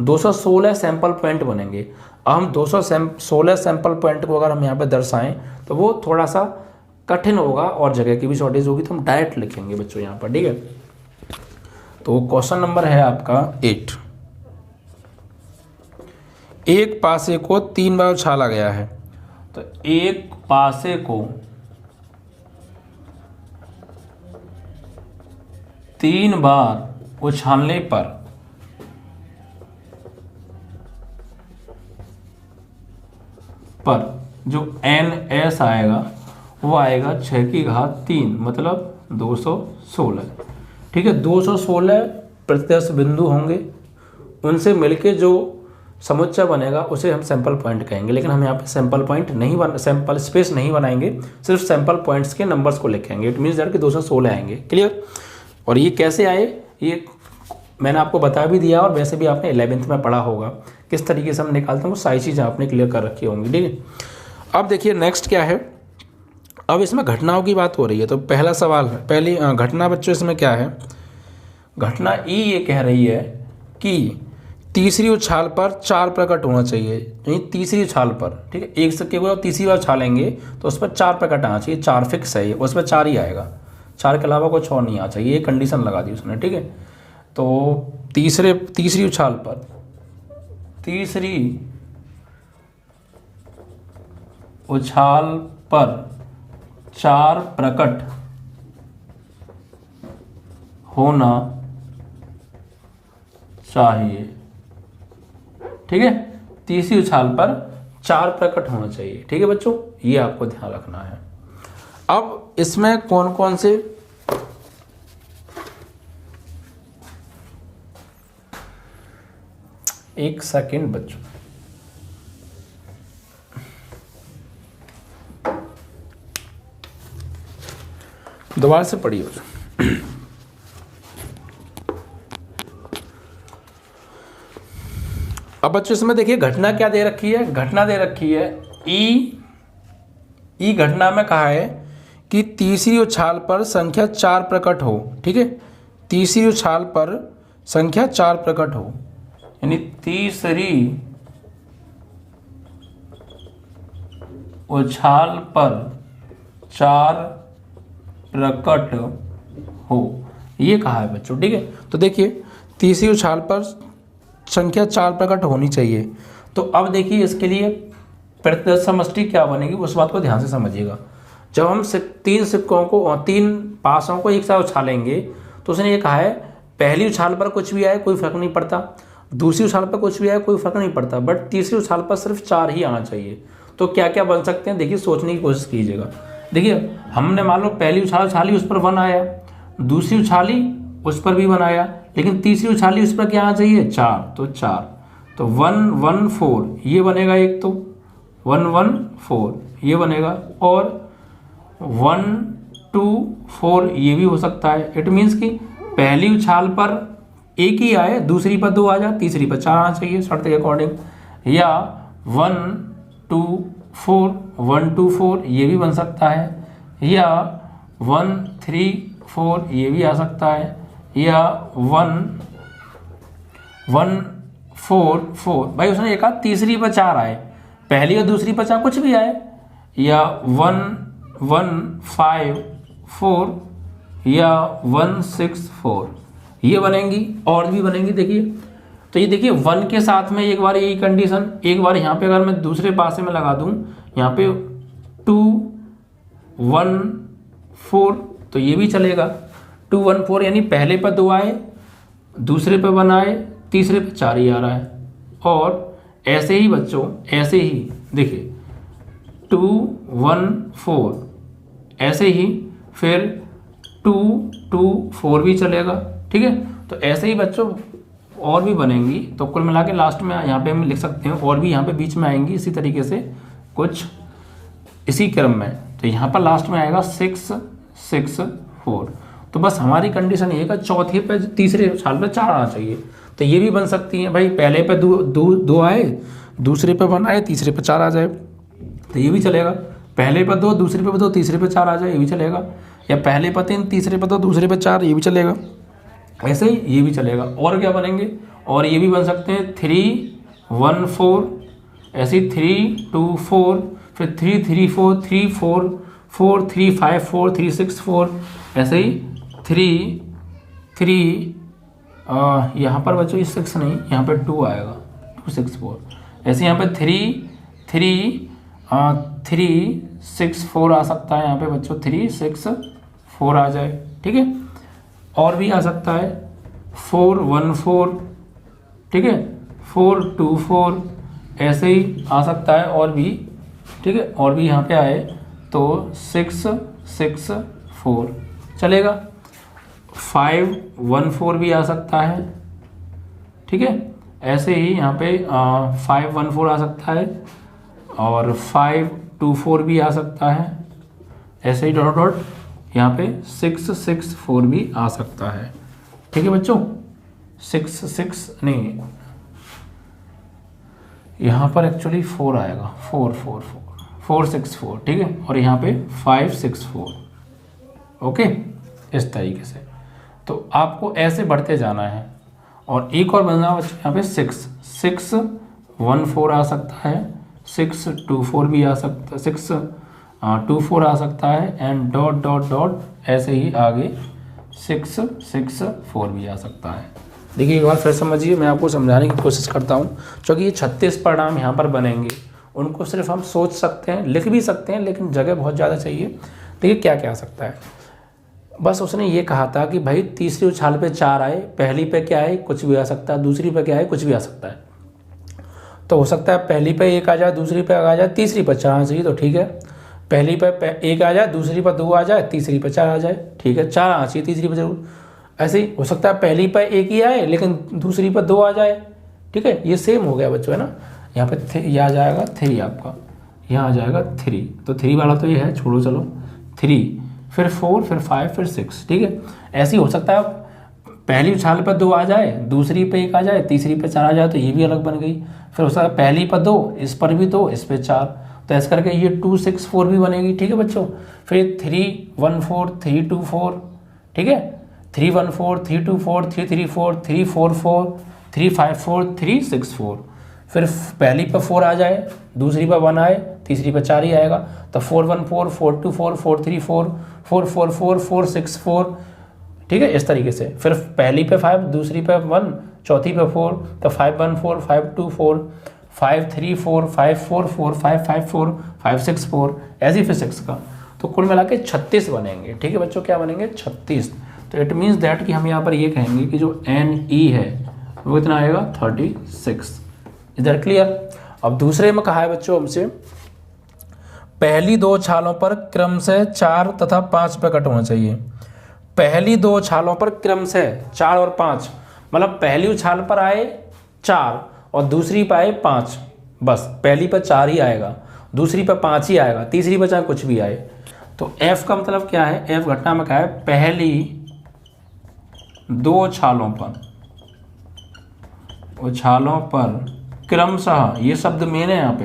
216 सैंपल पॉइंट बनेंगे। अब हम 216 सैंपल पॉइंट को अगर हम यहाँ पे दर्शाएं तो वो थोड़ा सा कठिन होगा और जगह की भी शॉर्टेज होगी, तो हम डायरेक्ट लिखेंगे बच्चों यहाँ पर, ठीक है। तो क्वेश्चन नंबर है आपका 8। एक पासे को 3 बार उछाला गया है, तो एक पासे को 3 बार उछालने पर जो NS आएगा वो आएगा 6 की घात 3 मतलब 216, ठीक है। 216 प्रत्यक्ष बिंदु होंगे, उनसे मिलके जो समुच्चय बनेगा उसे हम सैंपल पॉइंट कहेंगे। लेकिन हम यहाँ पे सैंपल पॉइंट नहीं सैंपल स्पेस नहीं बनाएंगे, सिर्फ सैंपल पॉइंट्स के नंबर्स को लिखेंगे। इट मीन्स दैट कि 216 आएंगे। क्लियर। और ये कैसे आए ये मैंने आपको बता भी दिया, और वैसे भी आपने 11th में पढ़ा होगा किस तरीके से हम निकालते हैं, वो सारी चीज़ें आपने क्लियर कर रखी होंगी, ठीक है। अब देखिए नेक्स्ट क्या है, अब इसमें घटनाओं की बात हो रही है। तो पहला सवाल है, पहली घटना बच्चों इसमें क्या है, घटना ई ये कह रही है कि तीसरी उछाल पर 4 प्रकट होना चाहिए। यानी तीसरी उछाल पर, ठीक है, एक से केवल तीसरी बार उछालेंगे तो उस पर 4 प्रकट आना चाहिए। 4 फिक्स है, उस पर 4 ही आएगा, 4 के अलावा कुछ और नहीं आना चाहिए। ये कंडीशन लगा दी उसने, ठीक है। तो तीसरी उछाल पर, तीसरी उछाल पर 4 प्रकट होना चाहिए, ठीक है। तीसरी उछाल पर 4 प्रकट होना चाहिए, ठीक है बच्चों, ये आपको ध्यान रखना है। अब इसमें कौन कौन से एक सेकेंड बच्चों, दोबारा से पढ़िए बच्चों। अब बच्चों इसमें देखिए घटना क्या दे रखी है, घटना दे रखी है ई घटना में कहा है कि तीसरी उछाल पर संख्या 4 प्रकट हो, ठीक है। तीसरी उछाल पर संख्या 4 प्रकट हो, यानी तीसरी उछाल पर 4 प्रकट हो, ये कहा है बच्चों, ठीक है। तो देखिए तीसरी उछाल पर संख्या 4 प्रकट होनी चाहिए। तो अब देखिए इसके लिए प्रत्यक्ष समष्टि क्या बनेगी उस बात को ध्यान से समझिएगा। जब हम 3 सिक्कों को और 3 पासों को एक साथ उछालेंगे तो उसने ये कहा है पहली उछाल पर कुछ भी आए कोई फर्क नहीं पड़ता, दूसरी उछाल पर कुछ भी आए कोई फर्क नहीं पड़ता, बट तीसरी उछाल पर सिर्फ 4 ही आना चाहिए। तो क्या क्या बन सकते हैं देखिए, सोचने की कोशिश कीजिएगा। देखिए हमने मान लो पहली उछाल उछाली उस पर 1 आया, दूसरी उछाली उस पर भी 1 आया, लेकिन तीसरी उछाली उस पर क्या आना चाहिए 4, तो 4, तो 1 1 4 ये बनेगा, एक तो 1 1 4 ये बनेगा, और 1 2 4 ये भी हो सकता है। इट मीन्स कि पहली उछाल पर एक ही आए, दूसरी पर 2 आ जाए, तीसरी पर 4 आना चाहिए शर्त के अकॉर्डिंग, या 1 2 4 1 2 4 ये भी बन सकता है, या 1 3 4 ये भी आ सकता है, या 1 1 4 4 भाई उसने एक तीसरी पर 4 आए, पहली और दूसरी पर 4 कुछ भी आए, या 1 1 5 4 या 1 6 4 ये बनेंगी, और भी बनेंगी। देखिए तो ये देखिए 1 के साथ में एक बार यही कंडीशन, एक बार यहाँ पे अगर मैं दूसरे पासे में लगा दूँ यहाँ पे 2 1 4 तो ये भी चलेगा, 2 1 4 यानी पहले पर 2 आए, दूसरे पर 1 आए, तीसरे पर 4 ही आ रहा है। और ऐसे ही बच्चों, ऐसे ही देखिए 2 1 4 ऐसे ही फिर 2 2 4 भी चलेगा, ठीक है। तो ऐसे ही बच्चों और भी बनेंगी। तो कुल मिला के लास्ट में यहाँ पे हम लिख सकते हैं और भी यहाँ पे बीच में आएंगी इसी तरीके से कुछ इसी क्रम में, तो यहाँ पर लास्ट में आएगा 6 6 4। तो बस हमारी कंडीशन ये है कि चौथे पे तीसरे उछाल पे 4 आना चाहिए। तो ये भी बन सकती है भाई, पहले पे दो आए, दूसरे पे 1 आए, तीसरे पे 4 आ जाए, तो ये भी चलेगा। पहले पे 2, दूसरे पे 2, तीसरे पे 4 आ जाए, ये भी चलेगा। या पहले पे 3, तीसरे पे 2, दूसरे पे 4, ये भी चलेगा। ऐसे ही ये भी चलेगा। और क्या बनेंगे, और ये भी बन सकते हैं 3 1 4, ऐसे 3 2 4, फिर 3 3 4 3 4 4 3 5 4 3 6 4, ऐसे ही 3 3 यहाँ पर बच्चों ये 6 नहीं, यहाँ पे 2 आएगा, 2 6 4, ऐसे यहाँ पे 3 3 3 6 4 आ सकता है यहाँ पे बच्चों, 3 6 4 आ जाए, ठीक है। और भी आ सकता है 4 1 4, ठीक है, 4 2 4, ऐसे ही आ सकता है और भी, ठीक है। और भी यहाँ पे आए तो 6 6 4 चलेगा। 5 1 4 भी आ सकता है, ठीक है। ऐसे ही यहाँ पे 5 1 4 आ सकता है, और 5 2 4 भी आ सकता है, ऐसे ही डॉट डॉट यहाँ पे 6 6 4 भी आ सकता है, ठीक है बच्चों। 6 6 नहीं, यहाँ पर एक्चुअली 4 आएगा, 4 4 4 4 6 4, ठीक है। और यहाँ पे 5 6 4, ओके, इस तरीके से। तो आपको ऐसे बढ़ते जाना है। और एक और बनना बच्चों यहाँ पे 6 6 1 4 आ सकता है, 6 2 4 भी आ सकता है, 6 2 4 आ सकता है, एंड डॉट डॉट डॉट ऐसे ही आगे 6 6 4 भी आ सकता है। देखिए एक बार फिर समझिए, मैं आपको समझाने की कोशिश करता हूँ, क्योंकि ये 36 परिणाम यहाँ पर बनेंगे, उनको सिर्फ हम सोच सकते हैं, लिख भी सकते हैं, लेकिन जगह बहुत ज़्यादा चाहिए। देखिए क्या क्या आ सकता है। बस उसने ये कहा था कि भाई तीसरी उछाल पे 4 आए, पहली पे क्या है, कुछ भी आ सकता है, दूसरी पे क्या है, कुछ भी आ सकता है। तो हो सकता है पहली पे 1 आ जाए, दूसरी पे आ जाए, तीसरी पे 4 आना चाहिए, तो ठीक है। पहली पे 1 आ जाए, दूसरी पे 2 आ जाए, तीसरी पे 4 आ जाए, ठीक है, 4 आना चाहिए तीसरी पे जरूर। ऐसे ही हो सकता है पहली पे 1 ही आए, लेकिन दूसरी पे 2 आ जाए, ठीक है। ये सेम हो गया बच्चों, है ना। यहाँ पे यह आ जाएगा 3 आपका, यहाँ आ जाएगा 3, तो 3 वाला तो ये है, छोड़ो चलो, 3 फिर 4 फिर 5 फिर 6, ठीक है। ऐसे ही हो सकता है पहली उछाल पर 2 आ जाए, दूसरी पे 1 आ जाए, तीसरी पे 4 आ जाए, तो ये भी अलग बन गई। फिर हो सकता है पहली पर 2, इस पर भी 2, इस पे 4, तो ऐसे करके ये 2 6 4 भी बनेगी, ठीक है बच्चों। फिर 3 1 4 3 2 4, ठीक है, 3 1 4 3 2 4 3 3 4 3 4 4 3 5 4 3 6 4। फिर पहली पर 4 आ जाए, दूसरी पर 1 आए, तीसरी पर 4 ही आएगा, तो 4 1 4 4 2 4 4 3 4 4 4 4 4 6 4, ठीक है, इस तरीके से। फिर पहली पे 5, दूसरी पे 1, चौथी पे 4, तो 5 1 4 5 2 4 5 3 4 5 4 4 5 5 4 5 6 4, ऐसी फिर 6 का। तो कुल मिला के 36 बनेंगे, ठीक है बच्चों, क्या बनेंगे 36। तो इट मीन्स दैट कि हम यहाँ पर ये कहेंगे कि जो NE है वो कितना आएगा 36। Is that clear. अब दूसरे में कहा है बच्चों हमसे, पहली 2 छालों पर क्रम से 4 तथा 5 पे कट होना चाहिए। पहली 2 छालों पर क्रम से 4 और 5, मतलब पहली उछाल पर आए 4 और दूसरी पर आए 5, बस पहली पर 4 ही आएगा, दूसरी पर 5 ही आएगा, तीसरी पर चाहे कुछ भी आए। तो F का मतलब क्या है, F घटना में क्या है, पहली 2 छालों पर, उछालों पर क्रमशः, ये शब्द मेन है यहाँ पे,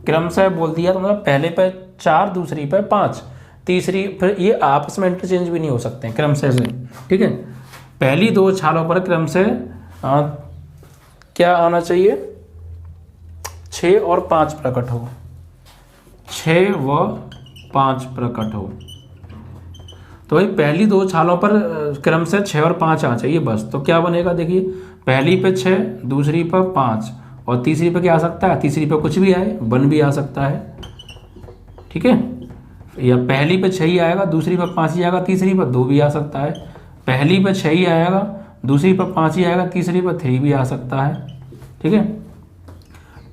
क्रमशः बोल दिया तो मतलब पहले पे 4, दूसरी पे 5, तीसरी, फिर ये आपस में इंटरचेंज भी नहीं हो सकते हैं क्रमशः से, ठीक है। पहली 2 छालों पर क्रमशः क्या आना चाहिए, 6 और 5 प्रकट हो, 6 व 5 प्रकट हो। तो भाई पहली 2 छालों पर क्रमशः 6 और 5 आना चाहिए बस। तो क्या बनेगा देखिए, पहली पे 6, दूसरी पर 5, और तीसरी पे क्या आ सकता है, तीसरी पे कुछ भी आए, 1 भी आ सकता है, ठीक है। या पहली पे 6 ही आएगा, दूसरी पे 5 ही आएगा, तीसरी पे 2 भी आ सकता है। पहली पे 6 ही आएगा, दूसरी पे 5 ही आएगा, तीसरी पे 3 भी आ सकता है, ठीक है।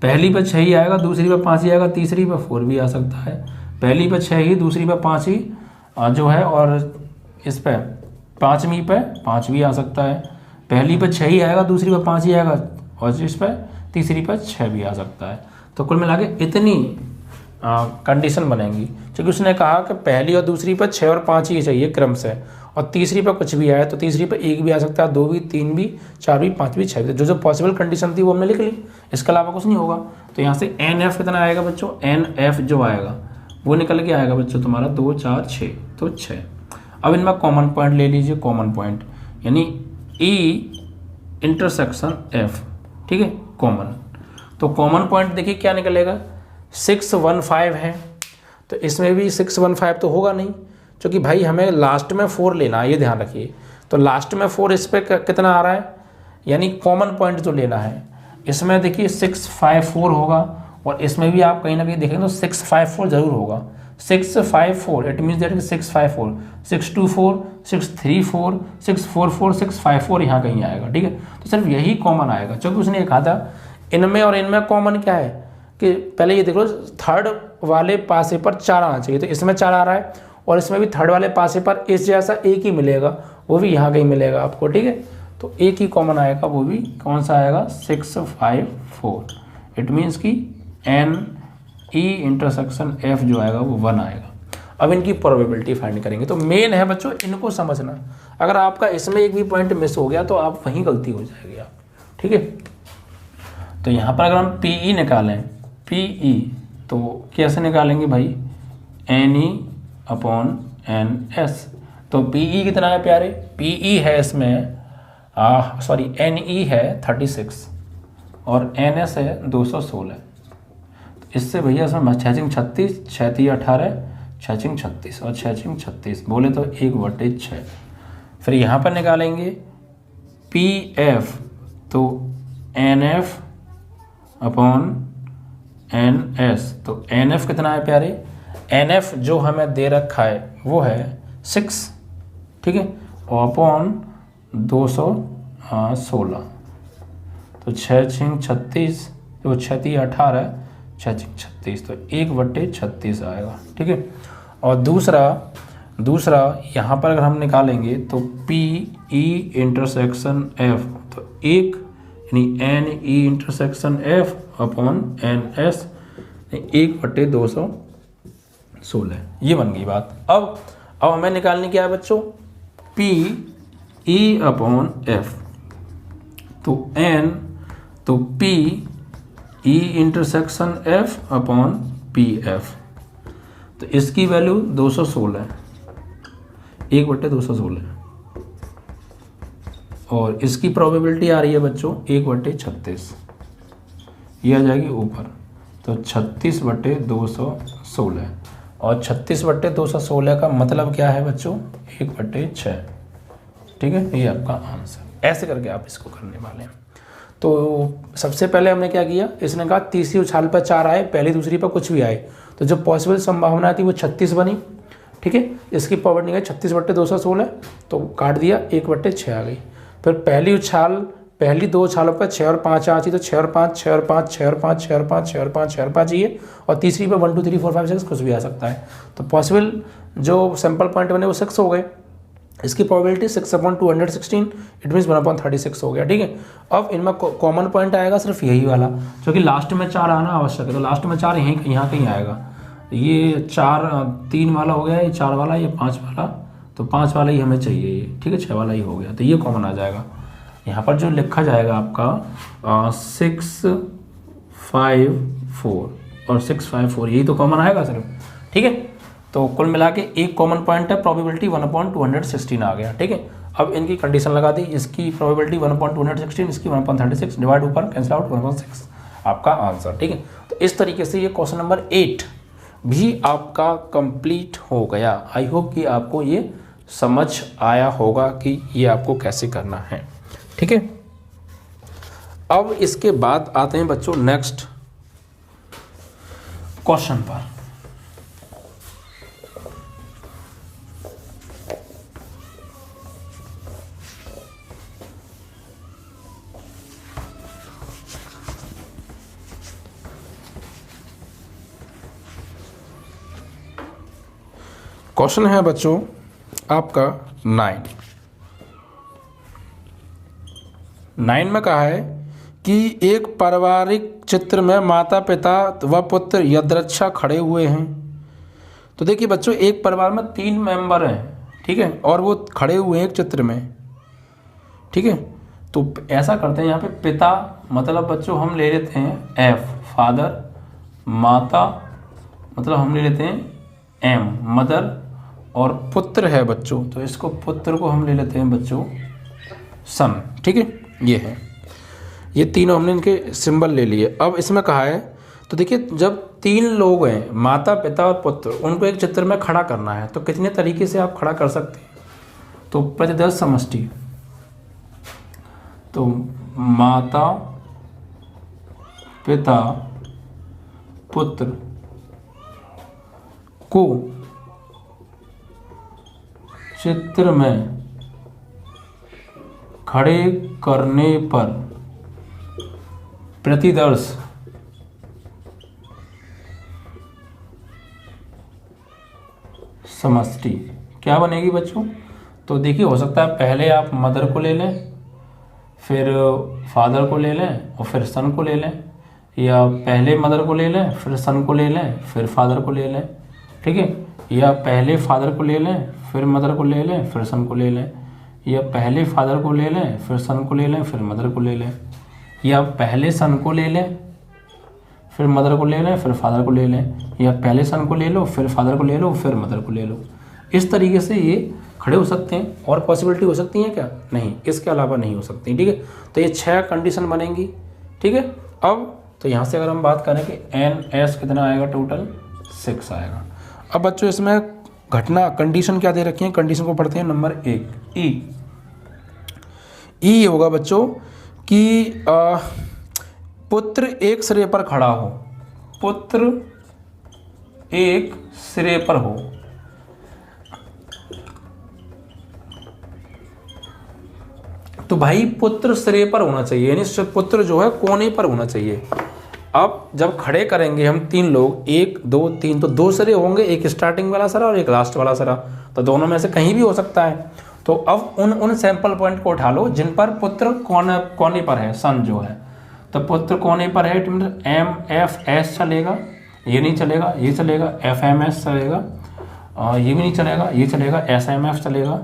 पहली पे 6 ही आएगा, दूसरी पे 5 ही आएगा, तीसरी पे 4 भी आ सकता है। पहली पे 6 ही, दूसरी पे 5 ही जो है, और इस पे 5वीं पे 5 भी आ सकता है। पहली पे 6 ही आएगा, दूसरी पे 5 ही आएगा, और इस पे तीसरी पे 6 भी आ सकता है। तो कुल मिला के इतनी कंडीशन बनेंगी, क्योंकि उसने कहा कि पहली और दूसरी पर 6 और 5 ही चाहिए क्रम से, और तीसरी पर कुछ भी आया तो तीसरी पर 1 भी आ सकता है, 2 भी, 3 भी, 4 भी, 5 भी, 6 भी, जो जो पॉसिबल कंडीशन थी वो हमने लिख ली, इसके अलावा कुछ नहीं होगा। तो यहाँ से NF कितना आएगा बच्चों, NF जो आएगा वो निकल के आएगा बच्चों तुम्हारा 2, 4, 6, तो 6। अब इनमें कॉमन पॉइंट ले लीजिए, कॉमन पॉइंट यानी E इंटरसेक्शन F, ठीक है, कॉमन। तो कॉमन पॉइंट देखिए क्या निकलेगा, 615 है, तो इसमें भी 615 तो होगा नहीं, क्योंकि भाई हमें लास्ट में 4 लेना है, ये ध्यान रखिए। तो लास्ट में 4 इस पर कितना आ रहा है, यानी कॉमन पॉइंट जो लेना है इसमें देखिए 654 होगा, और इसमें भी आप कहीं ना कहीं देखेंगे तो 654 जरूर होगा, 654, इट मीन्स दैट 654, 624, 634, 644, 654 यहाँ कहीं आएगा, ठीक है। तो सिर्फ यही कॉमन आएगा, क्योंकि उसने कहा था इनमें और इनमें कॉमन क्या है कि पहले ये देख लो, थर्ड वाले पासे पर 4 आना चाहिए, तो इसमें 4 आ रहा है, और इसमें भी थर्ड वाले पासे पर इस जैसा एक ही मिलेगा, वो भी यहाँ कहीं मिलेगा आपको, ठीक है। तो एक ही कॉमन आएगा, वो भी कौन सा आएगा, 654। इट मीन्स कि NE इंटरसेक्शन F जो आएगा वो 1 आएगा। अब इनकी प्रोबेबिलिटी फाइंड करेंगे, तो मेन है बच्चों इनको समझना, अगर आपका इसमें एक भी पॉइंट मिस हो गया तो आप वहीं गलती हो जाएगी आप, ठीक है। तो यहाँ पर अगर हम PE निकालें, PE तो कैसे निकालेंगे भाई, NE/NS। तो PE कितना है प्यारे, PE है इसमें सॉरी NE है 36 और NS है 216। तो इससे भैया इसमें 6 36, 6 18, 6 36 और 6 36 बोले तो 1/6। फिर यहाँ पर निकालेंगे PF, तो NF/NS। तो NF कितना है प्यारे, NF जो हमें दे रखा है वो है 6, ठीक है, और अपॉन 216, तो 6 36, तो 6 18, 6 36, तो 1/36 आएगा, ठीक है। और दूसरा यहाँ पर अगर हम निकालेंगे तो PE इंटरसेक्शन F, तो 1 यानी NE intersection F upon NS 1/216, ये बन गई बात। अब हमें निकालनी क्या है बच्चों, PE/F, तो PE intersection F upon PF, तो इसकी वैल्यू 216 है, 1/216, और इसकी प्रोबेबिलिटी आ रही है बच्चों 1/36, ये आ जाएगी ऊपर, तो 36/216, और 36/216 का मतलब क्या है बच्चों, 1/6, ठीक है, ये आपका आंसर। ऐसे करके आप इसको करने वाले हैं। तो सबसे पहले हमने क्या किया, इसने कहा तीसरी उछाल पर 4 आए, पहली दूसरी पर कुछ भी आए, तो जो पॉसिबल संभावना थी वो 36 बनी, ठीक है। इसकी प्रोबेबिलिटी है 36/216, तो काट दिया, 1/6 आ गई। फिर पहली 2 उछालों पर 6 और 5 आ, तो 6 और 5, 6 और 5, 6 और 5, 6 और 5, 6 और 5, 6 और 5 ये, और तीसरी पर 1 2 3 4 5 6 कुछ भी आ सकता है। तो पॉसिबल जो सैंपल पॉइंट बने वो 6 हो गए। इसकी प्रोबेबिलिटी 6/216, इट मीन्स 1/36 हो गया, ठीक है। अब इनमें कॉमन पॉइंट आएगा सिर्फ यही वाला, क्योंकि लास्ट में 4 आना आवश्यक है, तो लास्ट में 4 यहाँ कहीं आएगा। ये 4 3 वाला हो गया, ये 4 वाला, ये 5 वाला, तो 5 वाला ही हमें चाहिए ये, ठीक है, 6 वाला ही हो गया, तो ये कॉमन आ जाएगा। यहाँ पर जो लिखा जाएगा आपका 654 और 654, यही तो कॉमन आएगा सिर्फ, ठीक है। तो कुल मिला के एक कॉमन पॉइंट है, प्रोबेबिलिटी 1/216 आ गया, ठीक है। अब इनकी कंडीशन लगा दी, इसकी प्रोबेबिलिटी 1/216, इसकी 1/36, डिवाइड ऊपर कैंसिल आउट 1/6, आपका आंसर, ठीक है। तो इस तरीके से ये क्वेश्चन नंबर 8 भी आपका कंप्लीट हो गया। आई होप कि आपको ये समझ आया होगा कि ये आपको कैसे करना है, ठीक है। अब इसके बाद आते हैं बच्चों नेक्स्ट क्वेश्चन पर। क्वेश्चन है बच्चों आपका 9 में कहा है कि एक पारिवारिक चित्र में माता पिता व पुत्र यदृच्छा खड़े हुए हैं। तो देखिए बच्चों, एक परिवार में 3 मेंबर हैं, ठीक है, और वो खड़े हुए हैं एक चित्र में, ठीक है। तो ऐसा करते हैं यहाँ पे पिता मतलब बच्चों हम ले लेते हैं एफ फादर, माता मतलब हम ले लेते हैं एम मदर, और पुत्र है बच्चों तो इसको पुत्र को हम ले लेते हैं बच्चों सन, ठीक है। ये है, ये तीनों हमने इनके सिंबल ले लिए। अब इसमें कहा है, तो देखिए जब 3 लोग हैं माता पिता और पुत्र, उनको एक चित्र में खड़ा करना है तो कितने तरीके से आप खड़ा कर सकते हैं। तो प्रतिदर्श समष्टि, तो माता पिता पुत्र को चित्र में खड़े करने पर प्रतिदर्श समष्टि क्या बनेगी बच्चों। तो देखिए हो सकता है पहले आप मदर को ले लें, फिर फादर को ले लें और फिर सन को ले लें, या पहले मदर को ले लें फिर सन को ले लें फिर फादर को ले लें, ठीक है। या पहले फादर को ले लें फिर मदर को ले लें फिर सन को ले लें, या पहले फादर को ले लें फिर सन को ले लें फिर मदर को ले लें, या पहले सन को ले लें फिर मदर को ले लें फिर फादर को ले लें, या पहले सन को ले लो फिर फादर को ले लो फिर मदर को ले लो। इस तरीके से ये खड़े हो सकते हैं। और पॉसिबिलिटी हो सकती है क्या? नहीं, इसके अलावा नहीं हो सकती, ठीक है। तो ये 6 कंडीशन बनेंगी, ठीक है। अब तो यहाँ से अगर हम बात करें कि एन एस कितना आएगा, टोटल 6 आएगा। अब बच्चों इसमें घटना कंडीशन क्या दे रखी है, कंडीशन को पढ़ते हैं। नंबर 1 ई ये होगा बच्चों कि पुत्र एक सिरे पर खड़ा हो, पुत्र एक सिरे पर हो, तो भाई पुत्र सिरे पर होना चाहिए, यानी पुत्र जो है कोने पर होना चाहिए। अब जब खड़े करेंगे हम 3 लोग, 1 2 3, तो 2 सिरे होंगे, एक स्टार्टिंग वाला सिरा और एक लास्ट वाला सिरा, तो दोनों में से कहीं भी हो सकता है। तो अब उन सैंपल पॉइंट को उठा लो जिन पर पुत्र कोने पर है, सन जो है, तो पुत्र कोने पर है, एम एफ एस चलेगा, ये नहीं चलेगा, ये चलेगा, एफ एम एस चलेगा, और ये भी नहीं चलेगा, ये चलेगा, एस एम एफ चलेगा,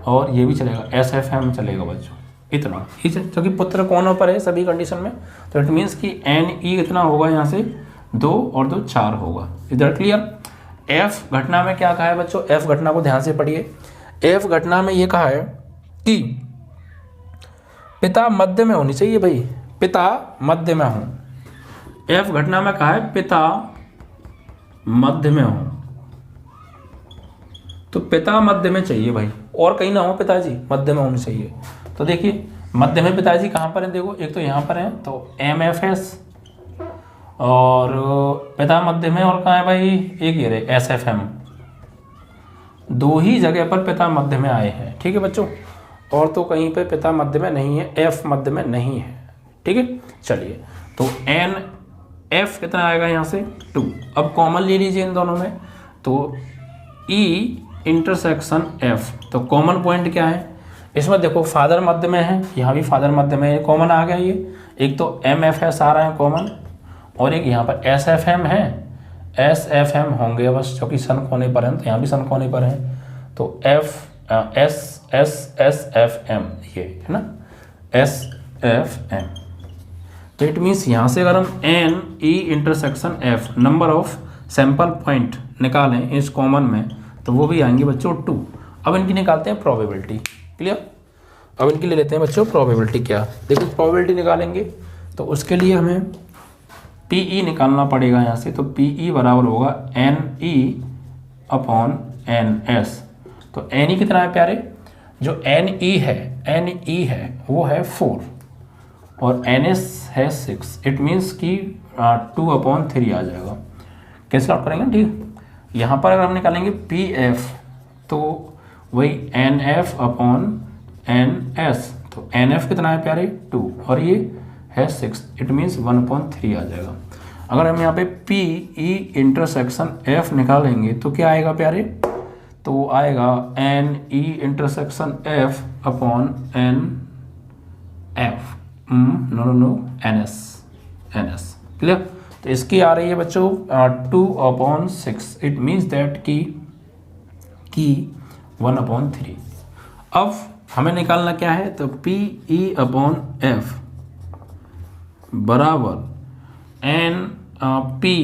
और ये भी चलेगा, एस एफ एम चलेगा बच्चों, इतना ठीक है, क्योंकि पुत्र कोनों पर है सभी कंडीशन में। तो इट मीन्स कि एन ई कितना होगा, यहाँ से 2 और 2 4 होगा। इधर क्लियर। एफ घटना में क्या कहा है बच्चों, एफ घटना को ध्यान से पढ़िए। एफ घटना में ये कहा है कि पिता मध्य में होनी चाहिए, भाई पिता मध्य में हो। एफ घटना में कहा है पिता मध्य में हो, तो पिता मध्य में चाहिए भाई, और कहीं ना हो, पिताजी मध्य में होने चाहिए। तो देखिए मध्य में पिताजी कहाँ पर है, देखो एक तो यहाँ पर है, तो एम एफ एस, और पिता मध्य में, और कहाँ है भाई, एक ये रहे एस एफ एम, 2 ही जगह पर पिता मध्य में आए हैं, ठीक है बच्चों, और तो कहीं पे पिता मध्य में नहीं है, एफ मध्य में नहीं है, ठीक है। चलिए तो एन एफ कितना आएगा यहाँ से 2। अब कॉमन ले लीजिए इन दोनों में, तो ई इंटरसेक्शन एफ, तो कॉमन पॉइंट क्या है इसमें, देखो फादर मध्य में है, यहाँ भी फादर मध्य में है, कॉमन आ गया ये। एक तो एम एफ एस आ रहा है कॉमन, और एक यहाँ पर एस एफ एम है, एस एफ एम होंगे बस, क्योंकि सन कोने पर है, तो यहाँ भी सन कोने पर है, तो F S S S F M ये है ना, एस एफ एम। तो इट मीन्स यहाँ से अगर हम N E intersection F number of sample point निकालें इस कॉमन में, तो वो भी आएंगे बच्चों 2। अब इनकी निकालते हैं प्रोबेबिलिटी, क्लियर। अब इनकी ले लेते हैं बच्चों प्रोबेबिलिटी। क्या देखो, प्रोबेबिलिटी निकालेंगे तो उसके लिए हमें पी ई निकालना पड़ेगा यहाँ से, तो पी ई बराबर होगा N E upon N S. तो एन ई कितना है प्यारे, जो एन ई है वो है 4 और एन एस है 6, इट मीन्स कि 2/3 आ जाएगा। कैसे आउट करेंगे, ठीक। यहाँ पर अगर हम निकालेंगे पी एफ, तो वही N F upon N S, तो एन एफ कितना है प्यारे 2 और ये है 6, इट मीन्स 1/3 आ जाएगा। अगर हम यहाँ पे पी ई इंटरसेक्शन एफ निकालेंगे तो क्या आएगा प्यारे, तो आएगा N E intersection F upon N F, no N S clear. तो इसकी आ रही है बच्चों 2/6। इट मीन्स दैट की 1/3। अब हमें निकालना क्या है, तो PE/F बराबर N P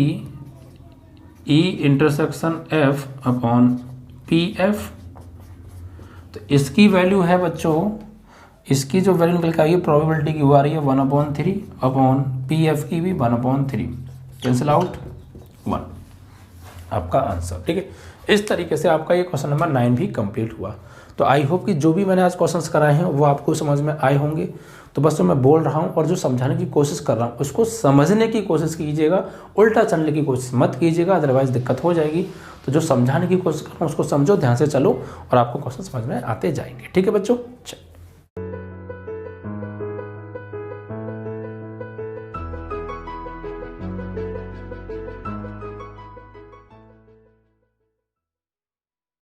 E intersection F/PF। तो इसकी वैल्यू है बच्चों, इसकी जो वैल्यू निकल के आई है प्रोबेबिलिटी की, वो आ रही है 1/3/PF की भी 1/3, कैंसिल आउट 1, आपका आंसर। ठीक है, इस तरीके से आपका ये क्वेश्चन नंबर 9 भी कंप्लीट हुआ। तो आई होप कि जो भी मैंने आज क्वेश्चंस कराए हैं वो आपको समझ में आए होंगे। तो बस जो मैं बोल रहा हूँ और जो समझाने की कोशिश कर रहा हूँ उसको समझने की कोशिश कीजिएगा, उल्टा चलने की कोशिश मत कीजिएगा, अदरवाइज दिक्कत हो जाएगी। तो जो समझाने की कोशिश कर रहा हूँ उसको समझो, ध्यान से चलो और आपको क्वेश्चन समझ में आते जाएंगे। ठीक है बच्चों, चलो।